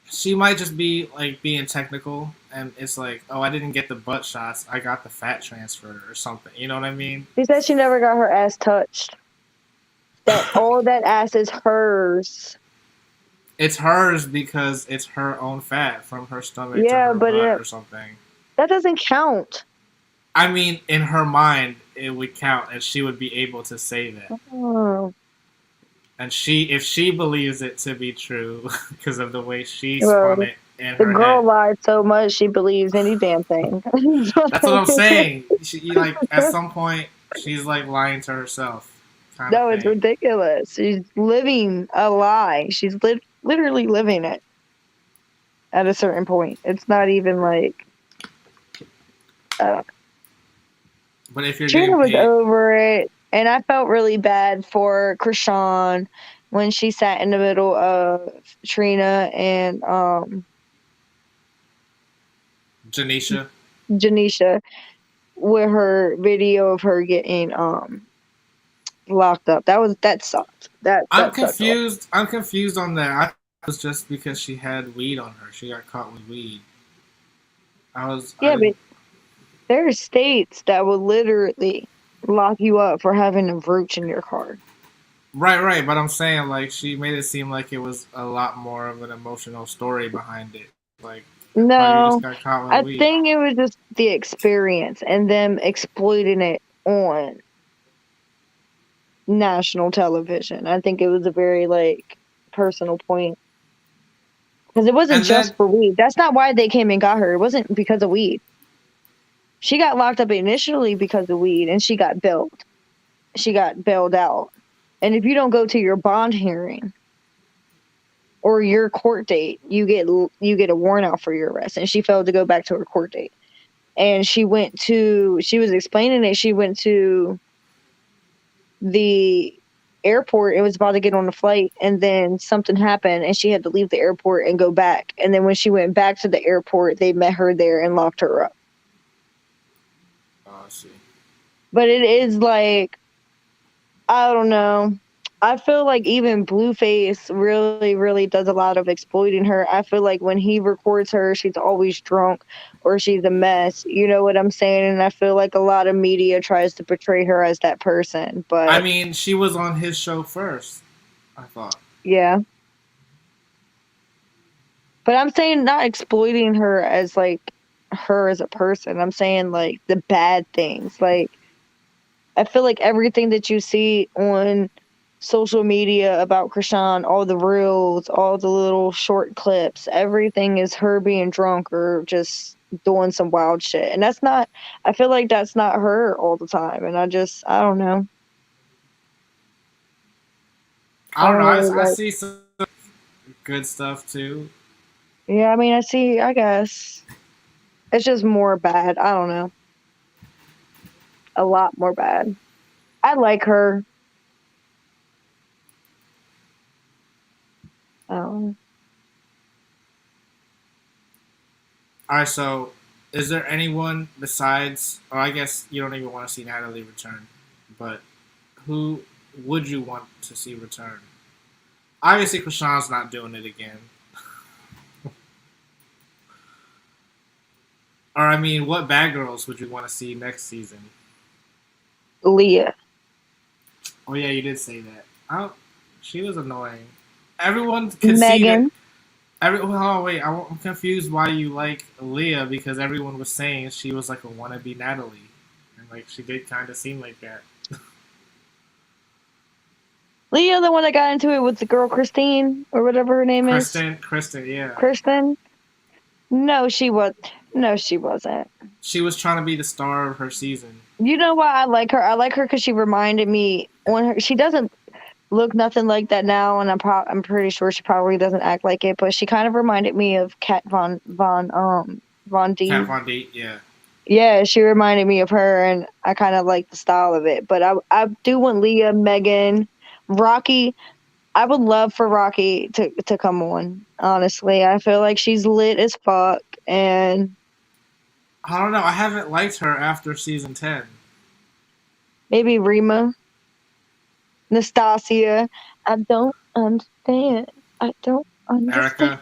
she might just be like being technical, and it's like, oh, I didn't get the butt shots, I got the fat transfer or something. You know what I mean? She said she never got her ass touched. That all that ass is hers. It's hers because it's her own fat from her stomach to Yeah, her but butt or something. that doesn't count. I mean, in her mind, it would count, and she would be able to say that. Oh, And if she believes it to be true, because of the way she spun well, it in the her girl head. lied so much she believes any damn thing. That's what I'm saying. Like at some point, she's like lying to herself, kind of No, it's thing. ridiculous. She's living a lie. She's literally living it at a certain point. It's not even like uh, But if you're getting Trina was paid, over it, and I felt really bad for Chrisean when she sat in the middle of Trina and Janeisha, Janeisha with her video of her getting locked up. That sucked. I'm That sucked a lot. confused. I'm confused on that. I thought it was just because she had weed on her. She got caught with weed. I Yeah, but didn't. there are states that will literally lock you up for having a brooch in your car. Right, right. But I'm saying like she made it seem like it was a lot more of an emotional story behind it. Like, oh, you just No, got caught with I weed. think it was just the experience and them exploiting it on national television. I think it was a very like personal point because it wasn't And just then for weed. That's not why they came and got her. It wasn't because of weed. She got locked up initially because of weed, and she got bailed. She got bailed out. And if you don't go to your bond hearing or your court date, you get a warrant out for your arrest. And she failed to go back to her court date. And she was explaining it. She went to the airport. It was about to get on the flight, and then something happened, and she had to leave the airport and go back. And then when she went back to the airport, they met her there and locked her up. oh, I see. But it is like, I don't know. I feel like even Blueface really, really does a lot of exploiting her. I feel like when he records her, she's always drunk or she's a mess. You know what I'm saying? And I feel like a lot of media tries to portray her as that person. I But mean, she was on his show first. I thought. yeah. But I'm saying not exploiting her as like her as a person. I'm saying like the bad things. Like I feel like everything that you see on social media about Krishan, all the reels, all the little short clips, everything is her being drunk or just doing some wild shit. And that's not, I feel like that's not her all the time. And I don't know. I I don't know. don't really I like, see some good stuff too. yeah, I mean, I guess it's just more bad. I don't know. A lot more bad. I like her. Um, All right. So, is there anyone besides? Or I guess you don't even want to see Natalie return, but who would you want to see return? Obviously, Krishan's not doing it again. Or I mean, what bad girls would you want to see next season? Leah. Oh yeah, you did say that. She was annoying. Everyone could see that. Megan. Oh wait, I'm confused why you like Leah because everyone was saying she was like a wannabe Natalie, and like she did kind of seem like that. Leah, the one that got into it with the girl Christine or whatever her name is. Kristen, yeah. Kristen. No, she was. No, she wasn't. She was trying to be the star of her season. You know why I like her? I like her because she reminded me she doesn't look nothing like that now, and I'm pretty sure she probably doesn't act like it, but she kind of reminded me of Kat Von D. Kat Von D, yeah. Yeah, she reminded me of her, and I kind of like the style of it. But I do want Leah, Megan, Rocky. I would love for Rocky to come on. Honestly, I feel like she's lit as fuck, and I don't know. I haven't liked her after season 10. maybe Rima, Nastasia. I don't understand. I don't understand. Erica.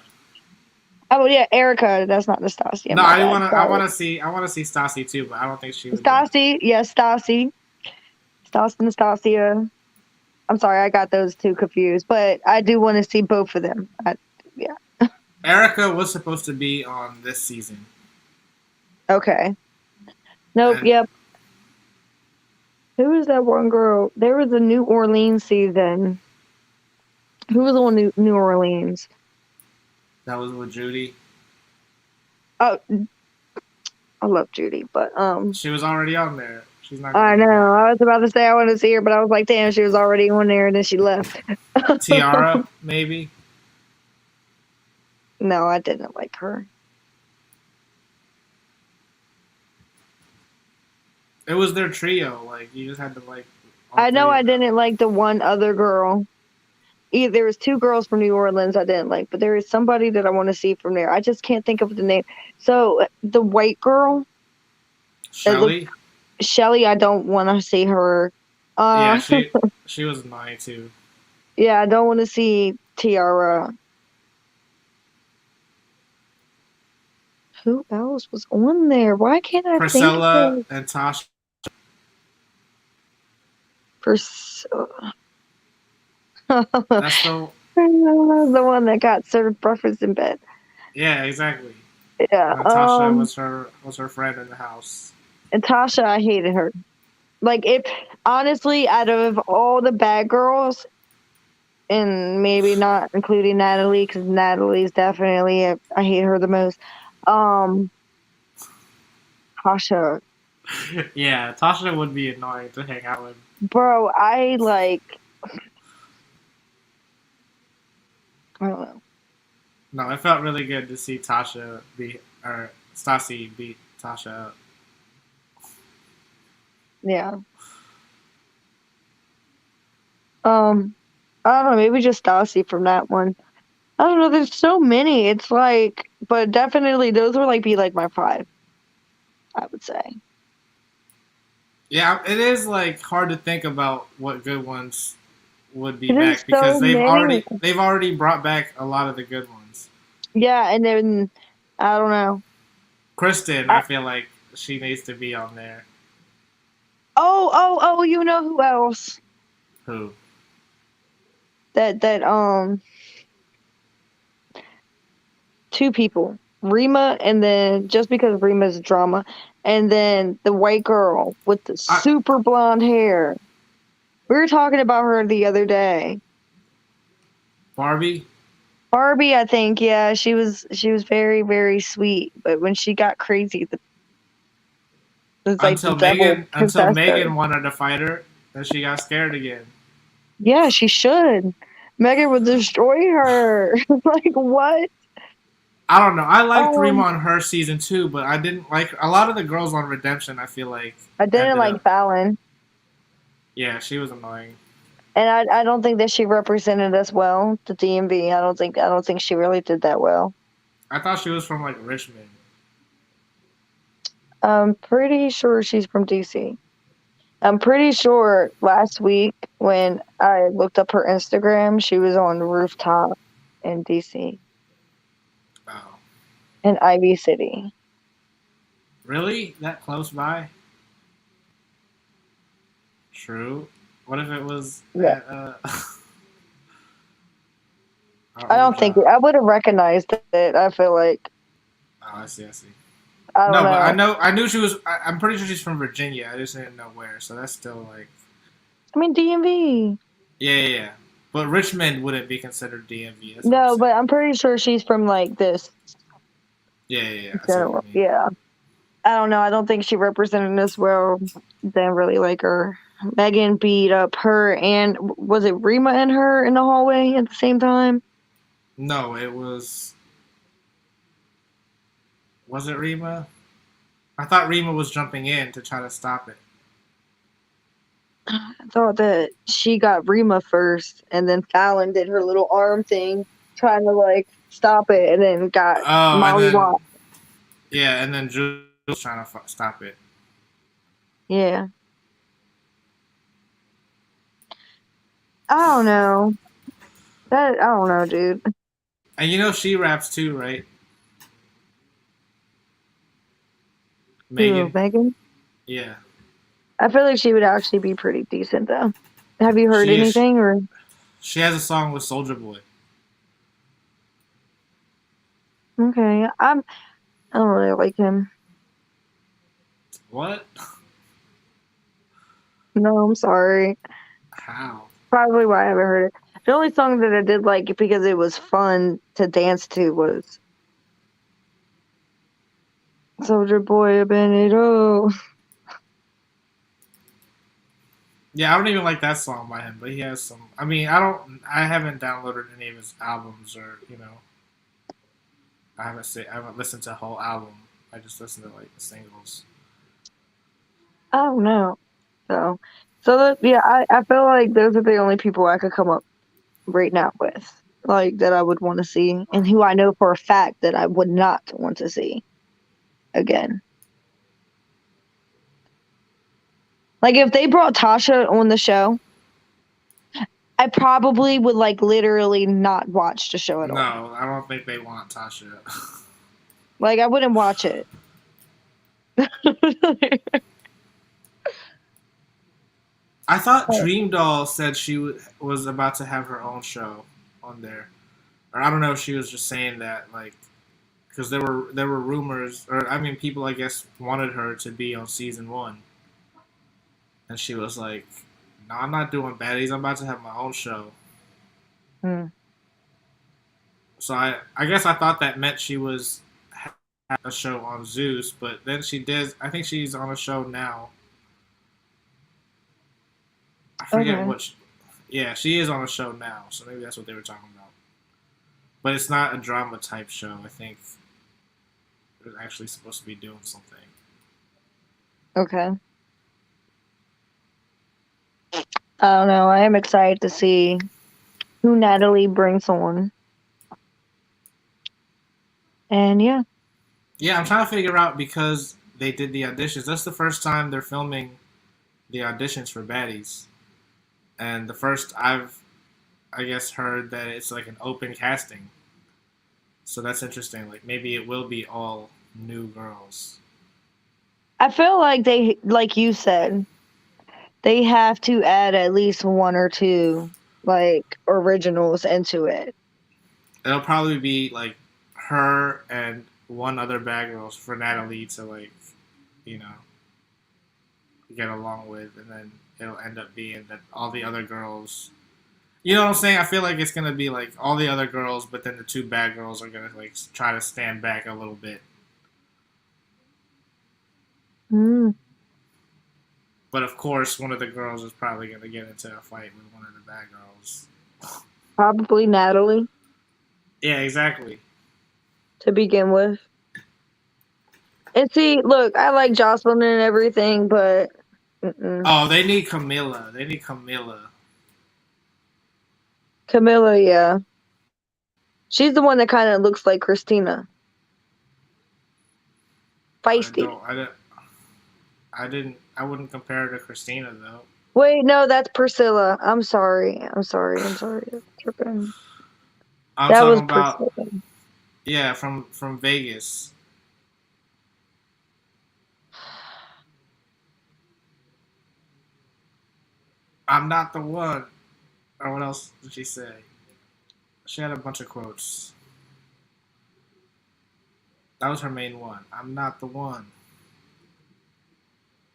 Oh yeah, Erica. That's not Nastasia. No, I want to see Stassi too, but I don't think she would. Stassi, yes, Stassi, Nastasia. I'm sorry, I got those two confused, but I do want to see both of them. Yeah. Erica was supposed to be on this season. Okay. Nope. Yep. Who was that one girl? There was a New Orleans season. Who was on New Orleans? That was with Judy. Oh, I love Judy, but she was already on there. She's not. I know. I was about to say I want to see her, but I was like, damn, she was already on there, and then she left. Tiara, maybe. No, I didn't like her. It was their trio. Like you just had to like. I know I didn't like the one other girl. There was two girls from New Orleans I didn't like, but there is somebody that I want to see from there. I just can't think of the name. So the white girl, Shelly, I don't want to see her. Yeah, she was annoying too. Yeah, I don't want to see Tiara. Who else was on there? Why can't I Priscilla think? And Tasha. That's the one that got served breakfast in bed. Yeah, exactly. Yeah, Tasha was her friend in the house. And Tasha, I hated her. Like, if honestly, out of all the bad girls, and maybe not including Natalie, because Natalie's definitely I hate her the most. Tasha. Yeah, Tasha would be annoying to hang out with. Bro, I don't know. No, it felt really good to see Stassi beat Tasha up. Yeah. I don't know, maybe just Stassi from that one. I don't know, there's so many. It's like, but definitely those would be my 5, I would say. Yeah, it is hard to think about what good ones would be back because they've already brought back a lot of the good ones. Yeah, and then I don't know. Kristen, I feel like she needs to be on there. Oh, you know who else? Who? That two people. Rima, and then just because Rima's drama, and then the white girl with the super blonde hair. We were talking about her the other day. Barbie, I think, yeah, she was very, very sweet, but when she got crazy, until Megan wanted to fight her, then she got scared again. Yeah, she should. Megan would destroy her. What? I don't know. I liked Rima on her season 2, but I didn't like a lot of the girls on Redemption. I feel like I didn't like Fallon. Yeah, she was annoying. And I don't think that she represented us well, the DMV. I don't think she really did that well. I thought she was from Richmond. I'm pretty sure she's from DC. I'm pretty sure last week when I looked up her Instagram, she was on the rooftop in DC, Oh, in Ivy City. really? That close by? True. What if it was Yeah. at our I old don't think job? I would have recognized it. I feel like Oh, I see. I see. I don't No, but I know. know. I knew she was. I'm pretty sure she's from Virginia. I just didn't know where. So that's still like. I mean DMV. Yeah, yeah, yeah. But Richmond wouldn't be considered DMV. That's what I'm No, saying. but I'm pretty sure she's from like this Yeah, yeah, yeah. I see what you general. mean. Yeah. I don't know. I don't think she represented us well. Didn't really like her. Megan beat up her and was it Rima and her in the hallway at the same time? No, it was. Was it Rima? I thought Rima was jumping in to try to stop it. I thought that she got Rima first and then Fallon did her little arm thing trying to like stop it and then got Oh, and Molly then Watt. yeah, and then Jules was trying to stop it. Yeah. I don't know. I don't know, dude. And you know she raps too, right? Who, Megan. Megan? Yeah, I feel like she would actually be pretty decent though. Have you heard she is. anything or She has a song with Soldier Boy. okay. I don't really like him. What? No, I'm sorry. How? Probably why I haven't heard it. The only song that I did like because it was fun to dance to was Soldier Boy Benito. Yeah, I don't even like that song by him, but he has some. I mean, I don't. I haven't downloaded any of his albums, or I haven't listened to a whole album. I just listen to like the singles. I don't know. Yeah, I feel like those are the only people I could come up right now with. Like that I would want to see and who I know for a fact that I would not want to see again. Like if they brought Tasha on the show, I probably would like literally not watch the show at all. No, I don't think they want Tasha. Like I wouldn't watch it. I thought Dream Doll said she was about to have her own show on there, or I don't know if she was just saying that like because there were rumors, or I mean, people I guess wanted her to be on season one, and she was like, "No, I'm not doing Baddies. I'm about to have my own show." Hmm. So I guess I thought that meant she was had a show on Zeus, but then she did. I think she's on a show now. I forget Okay. what. Yeah, she is on a show now, so maybe that's what they were talking about. But it's not a drama type show. I think they're actually supposed to be doing something. Okay. I don't know. I am excited to see who Natalie brings on. And yeah. Yeah, I'm trying to figure out because they did the auditions. That's the first time they're filming the auditions for Baddies, and the first I guess heard that it's like an open casting. So that's interesting. Like maybe it will be all new girls. I feel like they like you said, they have to add at least one or two like originals into it. It'll probably be like her and one other bad girl for Natalie to like, you know, get along with, and then it'll end up being that all the other girls. You know what I'm saying? I feel like it's gonna be like all the other girls, but then the two bad girls are gonna like try to stand back a little bit. Mm, But of course, one of the girls is probably gonna get into a fight with one of the bad girls. probably Natalie Yeah, exactly. to begin with. And see, look, I like Jocelyn and everything, but mm-mm. Oh, they need Camilla. They need Camilla. Camilla, yeah. She's the one that kind of looks like Christina. I Feisty. don't. I don't. I wouldn't compare her to Christina though. Wait, no, that's Priscilla. I'm sorry. I'm sorry. I'm sorry. I'm tripping. I'm That was talking about, Priscilla. yeah, from Vegas. I'm not the one. Or what else did she say? She had a bunch of quotes. That was her main one. I'm not the one.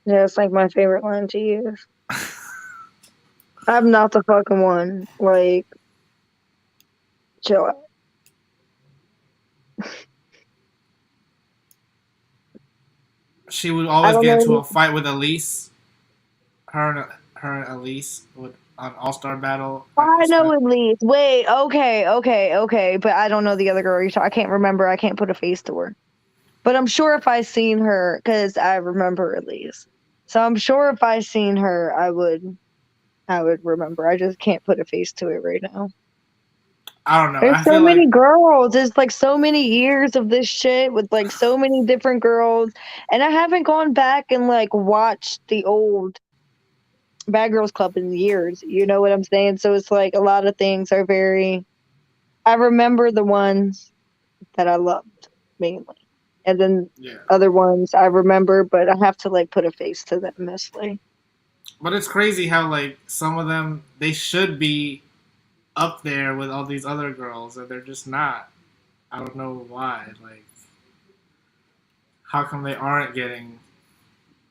Yeah, it's like my favorite line to use. I'm not the fucking one. Like, chill out. She would I always don't get into know. a fight with Elise. Her and Elise would on All Star Battle. I know at least. Wait, okay. But I don't know the other girl I can't remember. I can't put a face to her. But I'm sure if I seen her, because I remember at least. So I'm sure if I seen her, I would remember. I just can't put a face to it right now. I don't know. There's I so feel many like girls. There's like so many years of this shit with like so many different girls. And I haven't gone back and like watched the old Bad Girls Club in years. You know what I'm saying? So it's like a lot of things are very. I remember the ones that I loved mainly. And then yeah, other ones I remember, but I have to like put a face to them mostly. but it's crazy how like some of them they should be up there with all these other girls and they're just not. I don't know why. Like, how come they aren't getting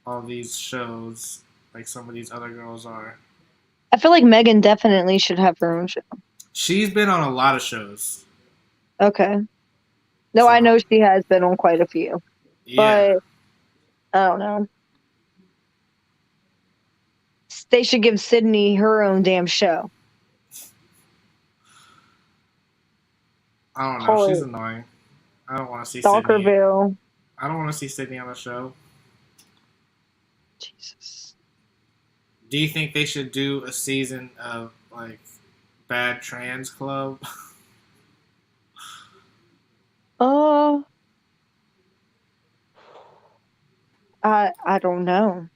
all these shows like some of these other girls are? I feel like Megan definitely should have her own show. She's been on a lot of shows, Okay. No, I so know she has been on quite a few, yeah. but I don't know. They should give Sydney her own damn show. I don't know. She's Call it annoying. I don't want to see Sydney. Stalkerville. I don't want to see Sydney on the show. Jesus. Do you think they should do a season of like Bad Trans Club? Uh, I don't know.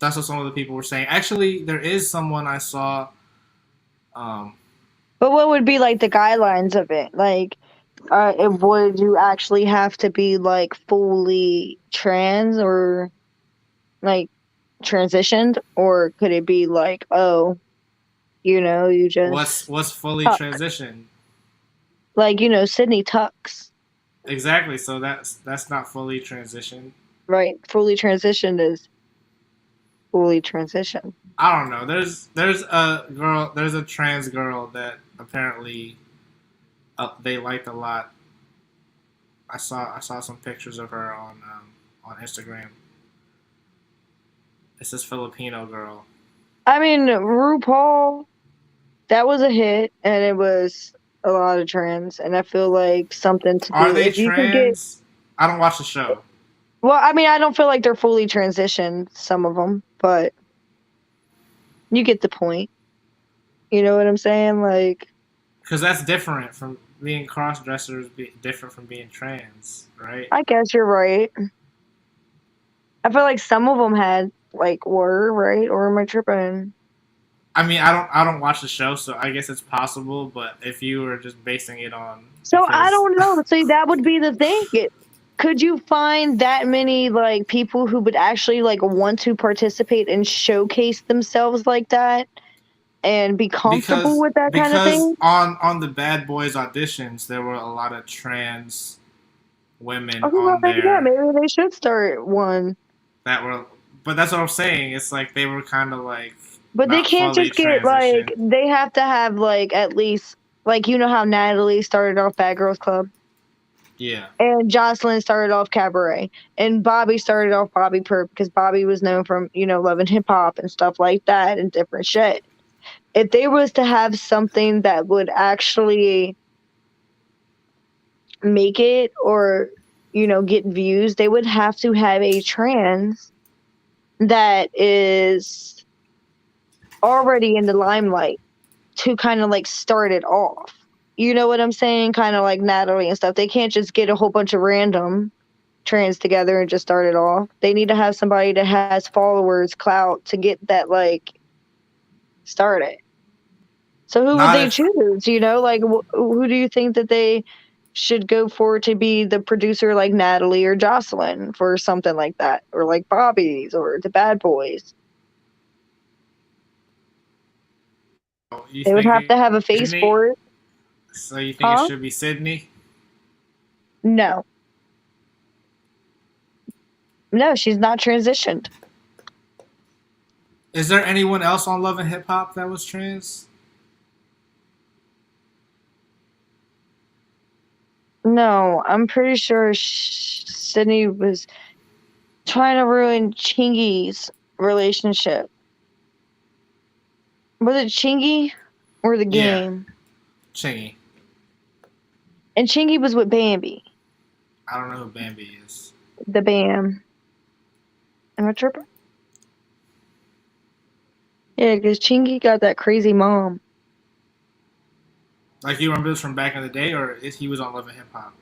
That's what some of the people were saying. Actually, there is someone I saw. Um, But what would be like the guidelines of it? Like, would you actually have to be like fully trans or like transitioned, or could it be like, oh, you just what's fully tuck, transitioned? like Sydney tucks, Exactly. So that's not fully transitioned. right? Fully transitioned is fully transitioned. I don't know. There's a girl. There's a trans girl that apparently they liked a lot. I saw some pictures of her on Instagram. It's this Filipino girl. I mean, RuPaul, that was a hit, and it was a lot of trans, and I feel like something to Are do they if you could get. trans? I don't watch the show Well, I mean, I don't feel like they're fully transitioned, some of them, but you get the point. You know what I'm saying? Like, because that's different from being cross dressers. Be different from being trans, right? I guess you're right. I feel like some of them had like were right, or am I tripping? I mean, I don't watch the show, so I guess it's possible. But if you were just basing it on So I because don't know. See, that would be the thing. Could you find that many like people who would actually like want to participate and showcase themselves like that and be comfortable with that kind of because thing? on the Bad Boys auditions, there were a lot of trans women Okay, well on then yeah, there maybe they should start one. that were. But that's what I'm saying. It's like they were kind of like But they not can't fully just get like transitioned. they have to have like at least like how Natalie started off Bad Girls Club. Yeah. And Jocelyn started off Cabaret. And Bobby started off Bobby Perp because Bobby was known from, loving hip hop and stuff like that and different shit. If they was to have something that would actually make it or, get views, they would have to have a trans that is already in the limelight to kind of like start it off. You know what I'm saying? Kind of like Natalie and stuff. They can't just get a whole bunch of random trans together and just start it off. They need to have somebody that has followers, clout to get that like started. So who would Not they if choose? You know, like who do you think that they should go for to be the producer, like Natalie or Jocelyn, for something like that, or like Bobby's or the Bad Boys? you They would think have to it's have a face Sydney. for it, So you think it huh? should be Sydney? No, no, she's not transitioned. Is there anyone else on Love and Hip Hop that was trans? No, I'm pretty sure Sydney was trying to ruin Chingy's relationship. Was it Chingy or the Yeah, game? Chingy. And Chingy was with Bambi, I don't know who Bambi is. the Bam. Am I tripping? Yeah, because Chingy got that crazy mom. Like you remember this from back in the day, or is he was on Love and Hip Hop?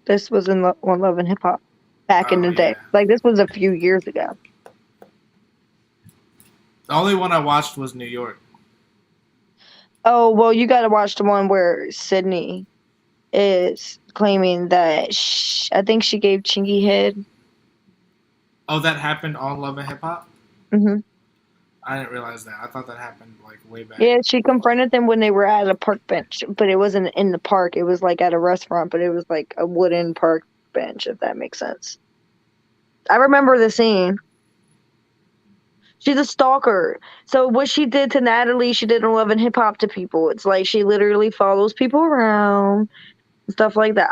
This was on Love and Hip Hop back in Oh the day. yeah. Like this was a few years ago. The only one I watched was New York. Oh well, you got to watch the one where Sydney is claiming that I think she gave Chingy head. Oh, that happened on Love and Hip Hop. Hmm. I didn't realize that. I thought that happened like way back. Yeah, she confronted them when they were at a park bench, but it wasn't in the park. It was like at a restaurant, but it was like a wooden park bench, if that makes sense. I remember the scene. She's a stalker. So what she did to Natalie, she did in Love and Hip Hop to people. It's like she literally follows people around and stuff like that.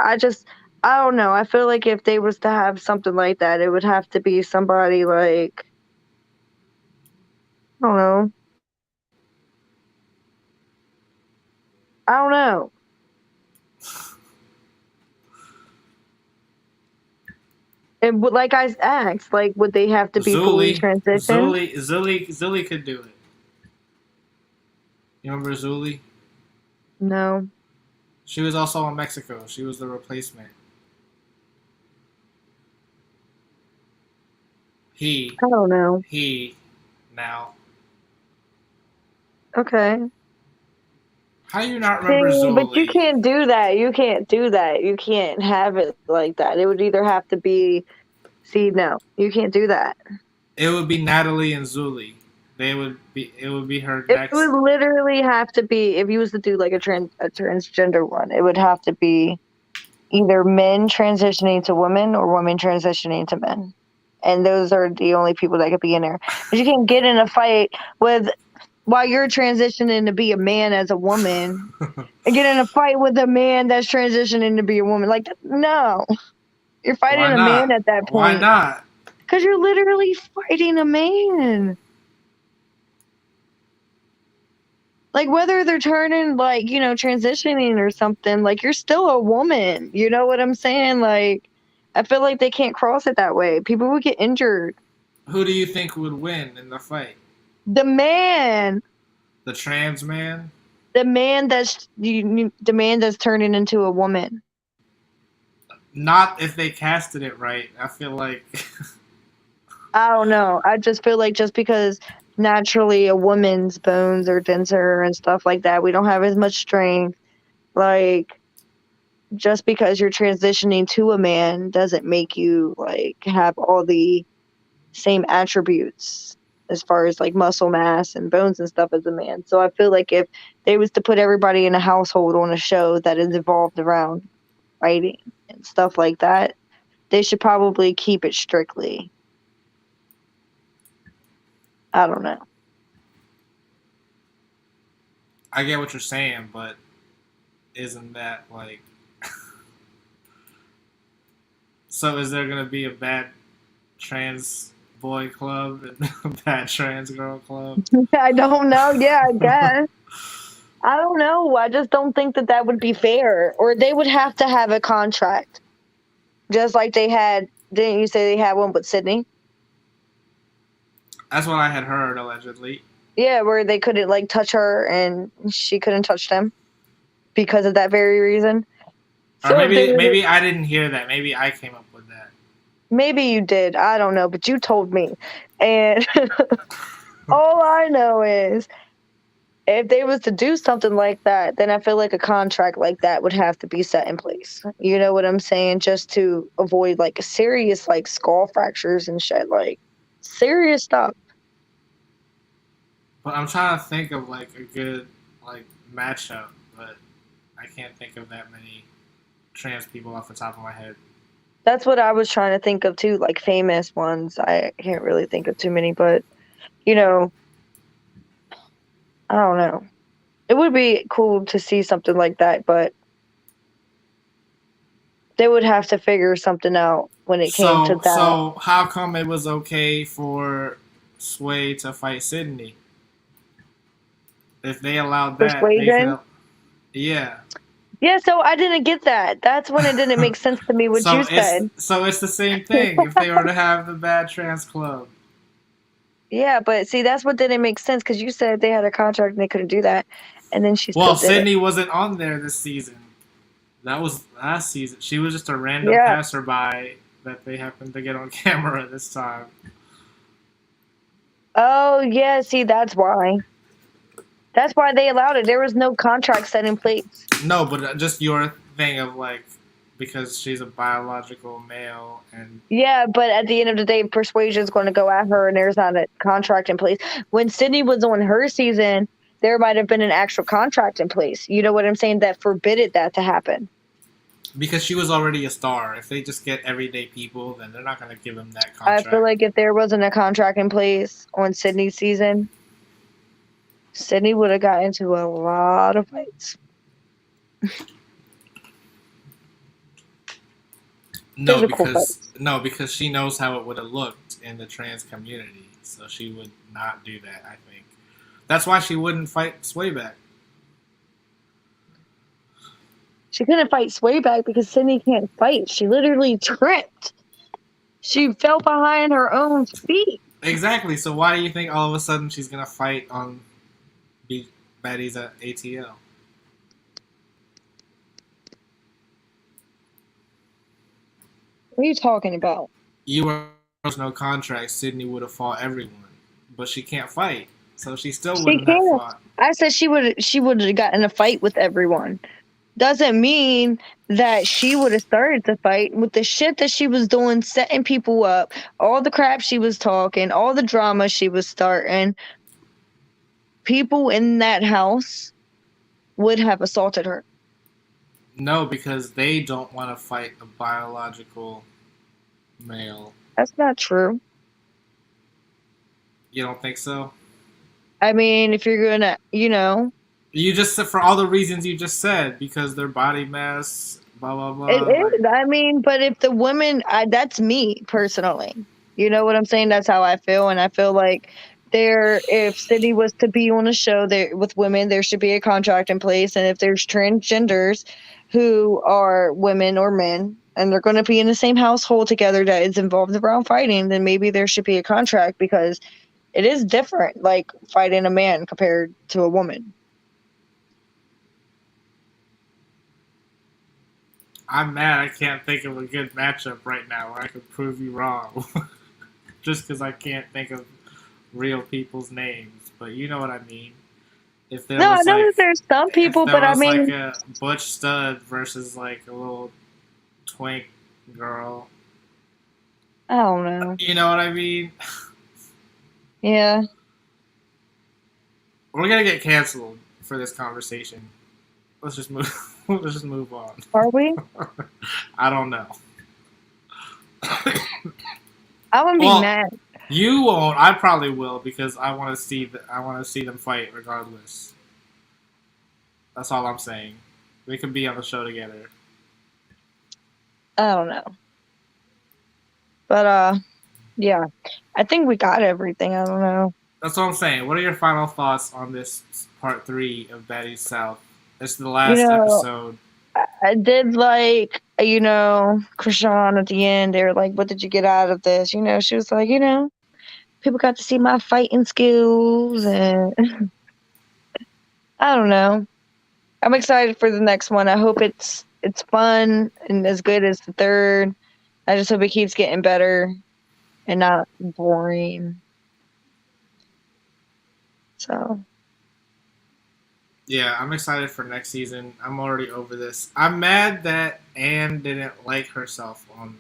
I don't know. I feel like if they was to have something like that, it would have to be somebody like, I don't know. I don't know. And like I asked, like, would they have to be fully Zuli, transitioned? Zuli could do it. You remember Zuli? No, She was also in Mexico. She was the replacement. He, I don't know. he, now. Okay. How do you not remember See, but you Zuli? can't do that. You can't do that. You can't have it like that. It would either have to be. See, no, you can't do that. It would be Natalie and Zuli. They would be. It would be her It next. would literally have to be if you was to do like a transgender one. It would have to be either men transitioning to women or women transitioning to men, and those are the only people that could be in there. But you can't get in a fight with while you're transitioning to be a man as a woman, and get in a fight with a man that's transitioning to be a woman. Like no, you're Why fighting a man not? at that Why point not? because you're literally fighting a man. Like whether they're turning like, transitioning or something, like you're still a woman. You know what I'm saying? Like I feel like they can't cross it that way. People would get injured. Who do you think would win in the fight? The man, The trans man? the man that's turning into a woman. Not if they casted it right. I feel like I don't know. I just feel like just because naturally a woman's bones are denser and stuff like that, we don't have as much strength. Like just because you're transitioning to a man doesn't make you like have all the same attributes as far as like muscle mass and bones and stuff as a man. So I feel like if they was to put everybody in a household on a show that is involved around fighting and stuff like that, they should probably keep it strictly. I don't know. I get what you're saying, but isn't that like so is there gonna be a bad trans boy club and a bad trans girl club? I don't know. Yeah, I guess. I don't know. I just don't think that that would be fair. Or they would have to have a contract. Just like they had, didn't you say they had one with Sydney? That's what I had heard allegedly. Yeah, where they couldn't like touch her and she couldn't touch them. because of that very reason. Or So if they were maybe I didn't hear that. Maybe I came up with that. maybe you did, I don't know, but you told me. And all I know is if they was to do something like that, then I feel like a contract like that would have to be set in place. You know what I'm saying? Just to avoid like serious like skull fractures and shit, like serious stuff. But I'm trying to think of like a good like matchup, but I can't think of that many trans people off the top of my head. That's what I was trying to think of too, like famous ones. I can't really think of too many, but you know, I don't know. It would be cool to see something like that, but they would have to figure something out when it came to that. So how come it was okay for Sway to fight Sydney? If they allowed that, they could. Persuasion. Yeah. Yeah, so I didn't get that. That's when it didn't make sense to me what you said. So it's the same thing. If they were to have the bad trans club, Yeah, but see, that's what didn't make sense because you said they had a contract and they couldn't do that, and then she still well, did it. Sydney wasn't on there this season. That was last season. She was just a random Yeah. passerby that they happened to get on camera this time. Oh, yeah, see, that's why. That's why they allowed it. There was no contract set in place. No, but just your thing of like because she's a biological male and Yeah, but at the end of the day, Persuasion's going to go at her, and there's not a contract in place. When Sydney was on her season, there might have been an actual contract in place. You know what I'm saying? That forbidded that to happen. because she was already a star. If they just get everyday people, then they're not going to give them that I contract. feel like if there wasn't a contract in place on Sydney's season, Sydney would have got into a lot of fights. Because she knows how it would have looked in the trans community, so she would not do that. I think that's why she wouldn't fight Swayback. She couldn't fight Swayback because Sydney can't fight. She literally tripped. She fell behind her own feet. Exactly. So why do you think all of a sudden she's gonna fight on Baddies at ATL? What are you talking about? You were no contract. Sydney would have fought everyone, but she can't fight, so she still wouldn't have fought. I said she would have gotten a fight with everyone. Doesn't mean that she would have started the fight with the shit that she was doing, setting people up, all the crap she was talking, all the drama she was starting. People in that house would have assaulted her. No, because they don't want to fight a biological male. That's not true. You don't think so? I mean, if you're gonna, You just said for all the reasons you just said, because their body mass, blah blah blah. it is. I mean, but if the women, that's me personally. You know what I'm saying? That's how I feel, and I feel like if Sydney was to be on a show there with women, there should be a contract in place, and if there's transgenders who are women or men, and they're going to be in the same household together that is involved around fighting, then maybe there should be a contract because it is different, like fighting a man compared to a woman. I'm mad I can't think of a good matchup right now where I could prove you wrong. Just because I can't think of real people's names. But you know what I mean. If there No, was I know like, that there's some people, if there but I was mean, like a butch stud versus like a little twink girl. I don't know. You know what I mean? Yeah. We're gonna get canceled for this conversation. Let's just move. Let's just move on. Are we? I don't know. I wouldn't be mad. You won't. I probably will because I want to see. I want to see them fight regardless. That's all I'm saying. They could be on the show together. I don't know. But yeah. I think we got everything. I don't know. That's what I'm saying. What are your final thoughts on this part 3 of Baddies South? It's the last episode. I did like, Chrisean at the end. They were like, what did you get out of this? She was like, people got to see my fighting skills. And I don't know. I'm excited for the next one. I hope it's fun and as good as the third. I just hope it keeps getting better and not boring. So Yeah, I'm excited for next season. I'm already over this. I'm mad that Anne didn't like herself on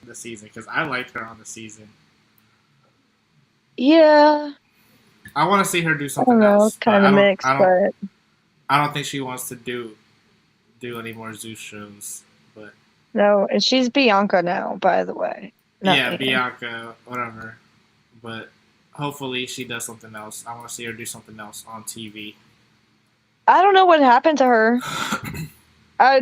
the season because I liked her on the season. yeah, I want to see her do I don't something know. It's else, but kind of mixed, but I don't think she wants to do any more Zeus shows. But no. And she's Bianca now, by the way. Not yeah, Anne. Bianca, whatever. But hopefully she does something else. I want to see her do something else on TV. I don't know what happened to her.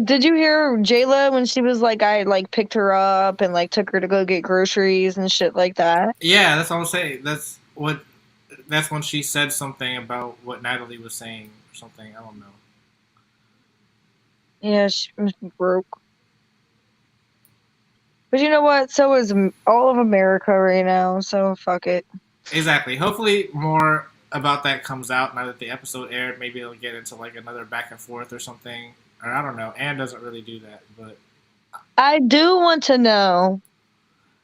Did you hear Jayla when she was like, I like picked her up and like took her to go get groceries and shit like that? Yeah, that's what I'm saying. That's when she said something about what Natalie was saying or something. I don't know. Yeah, she was broke. But you know what? So is all of America right now. So fuck it. Exactly. Hopefully more about that comes out now that the episode aired. Maybe it'll get into like another back and forth or something. Or I don't know. Anne doesn't really do that, but I do want to know,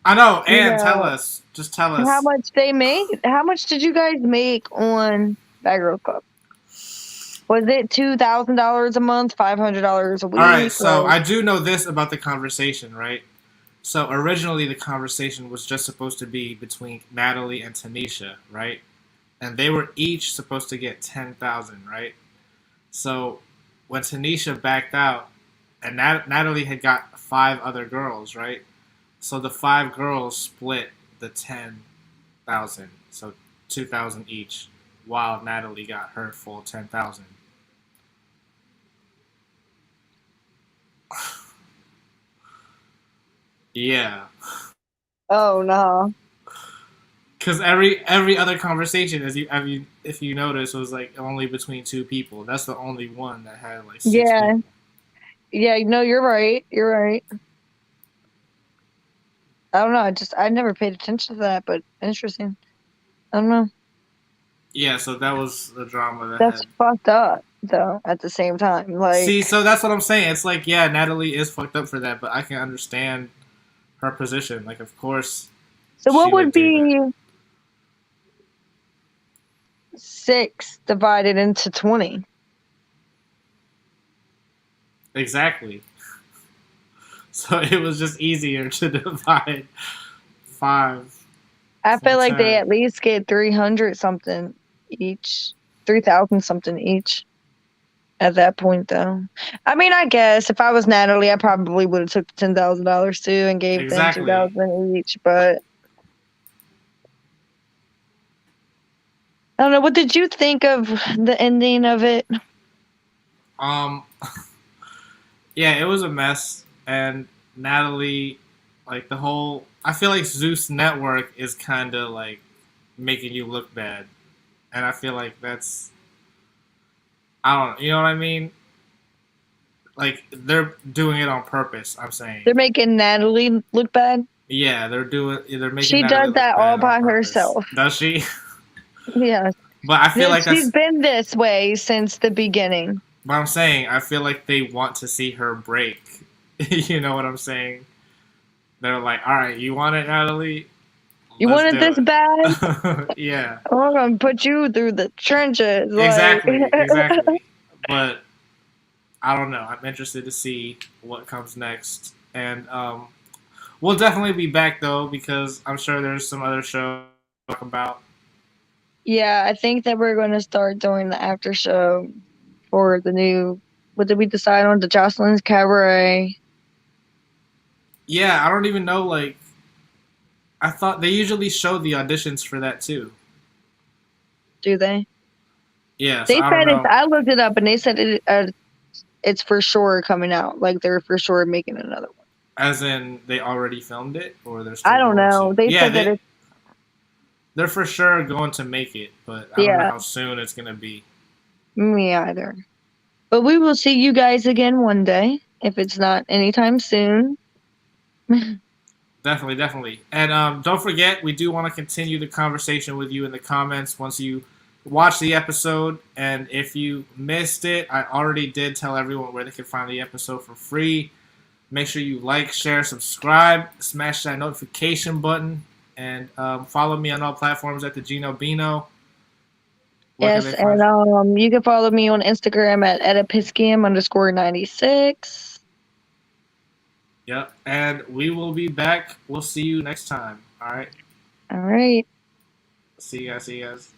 I know. you Anne, tell know, us. Just tell how us. much they made. How much did you guys make on Bad Girls Club? Was it $2,000 a month, $500 a All right. week? So Like, I do know this about the conversation, right? So originally the conversation was just supposed to be between Natalie and Tanisha, right? And they were each supposed to get 10,000, right? So when Tanisha backed out, and Natalie had got 5 other girls, right? So the 5 girls split the 10,000, so 2,000 each, while Natalie got her full 10,000. Yeah, oh no. because every other conversation, if you notice, was like only between 2 people. That's the only one that had like six Yeah. people. Yeah, no, you're right. You're right. I don't know. I never paid attention to that, but interesting. I don't know. Yeah, so that was the drama that That's had. fucked up, though, at the same time. See, Like, so that's what I'm saying. It's like, yeah, Natalie is fucked up for that, but I can understand her position. Like, of course, so what she would would do that. be 6 divided into 20? Exactly. So it was just easier to divide 5 I from feel like they 10. at least get 300 something each, 3,000 something each at that point, though. I mean, I guess if I was Natalie, I probably would have took the $10,000 too and gave them Exactly. 2,000 each. But I don't know. What did you think of the ending of it? Um, yeah, it was a mess, and Natalie, like the whole, I feel like Zeus Network is kind of like making you look bad, and I feel like that's, I don't, you know what I mean? Like they're doing it on purpose. I'm saying, They're making Natalie look bad. yeah, they're making She Natalie does look that all bad on by purpose. herself. Does she? Yeah. But I feel like She's that's. been this way since the beginning. But I'm saying I feel like they want to see her break. You know what I'm saying? They're like, all right, you want it, Natalie? You Let's wanted do this bad? it. Yeah, I'm gonna put you through the trenches. Like, exactly. But I don't know. I'm interested to see what comes next, and we'll definitely be back though because I'm sure there's some other shows to talk about. yeah, I think that we're gonna start doing the after show for the new. What did we decide on? The Jocelyn's Cabaret. Yeah, I don't even know. Like, I thought they usually show the auditions for that too. Do they? Yeah, so They I don't said it's. know. I looked it up and they said it's for sure coming out. Like they're for sure making another one. As in, they already filmed it, or they're I still don't going know. to? They Yeah, said that it's. they're for sure going to make it, but I don't know Yeah, how soon it's gonna be. me either. But we will see you guys again one day if it's not anytime soon. Definitely, definitely. And don't forget, we do want to continue the conversation with you in the comments once you watch the episode. And if you missed it, I already did tell everyone where they can find the episode for free. Make sure you like, share, subscribe, smash that notification button, and follow me on all platforms at the Gino Bino. Where can Yes, they find you? and you can follow me on Instagram at @episkium_96. Yep, and we will be back. We'll see you next time. All right. All right. See you guys. See you guys.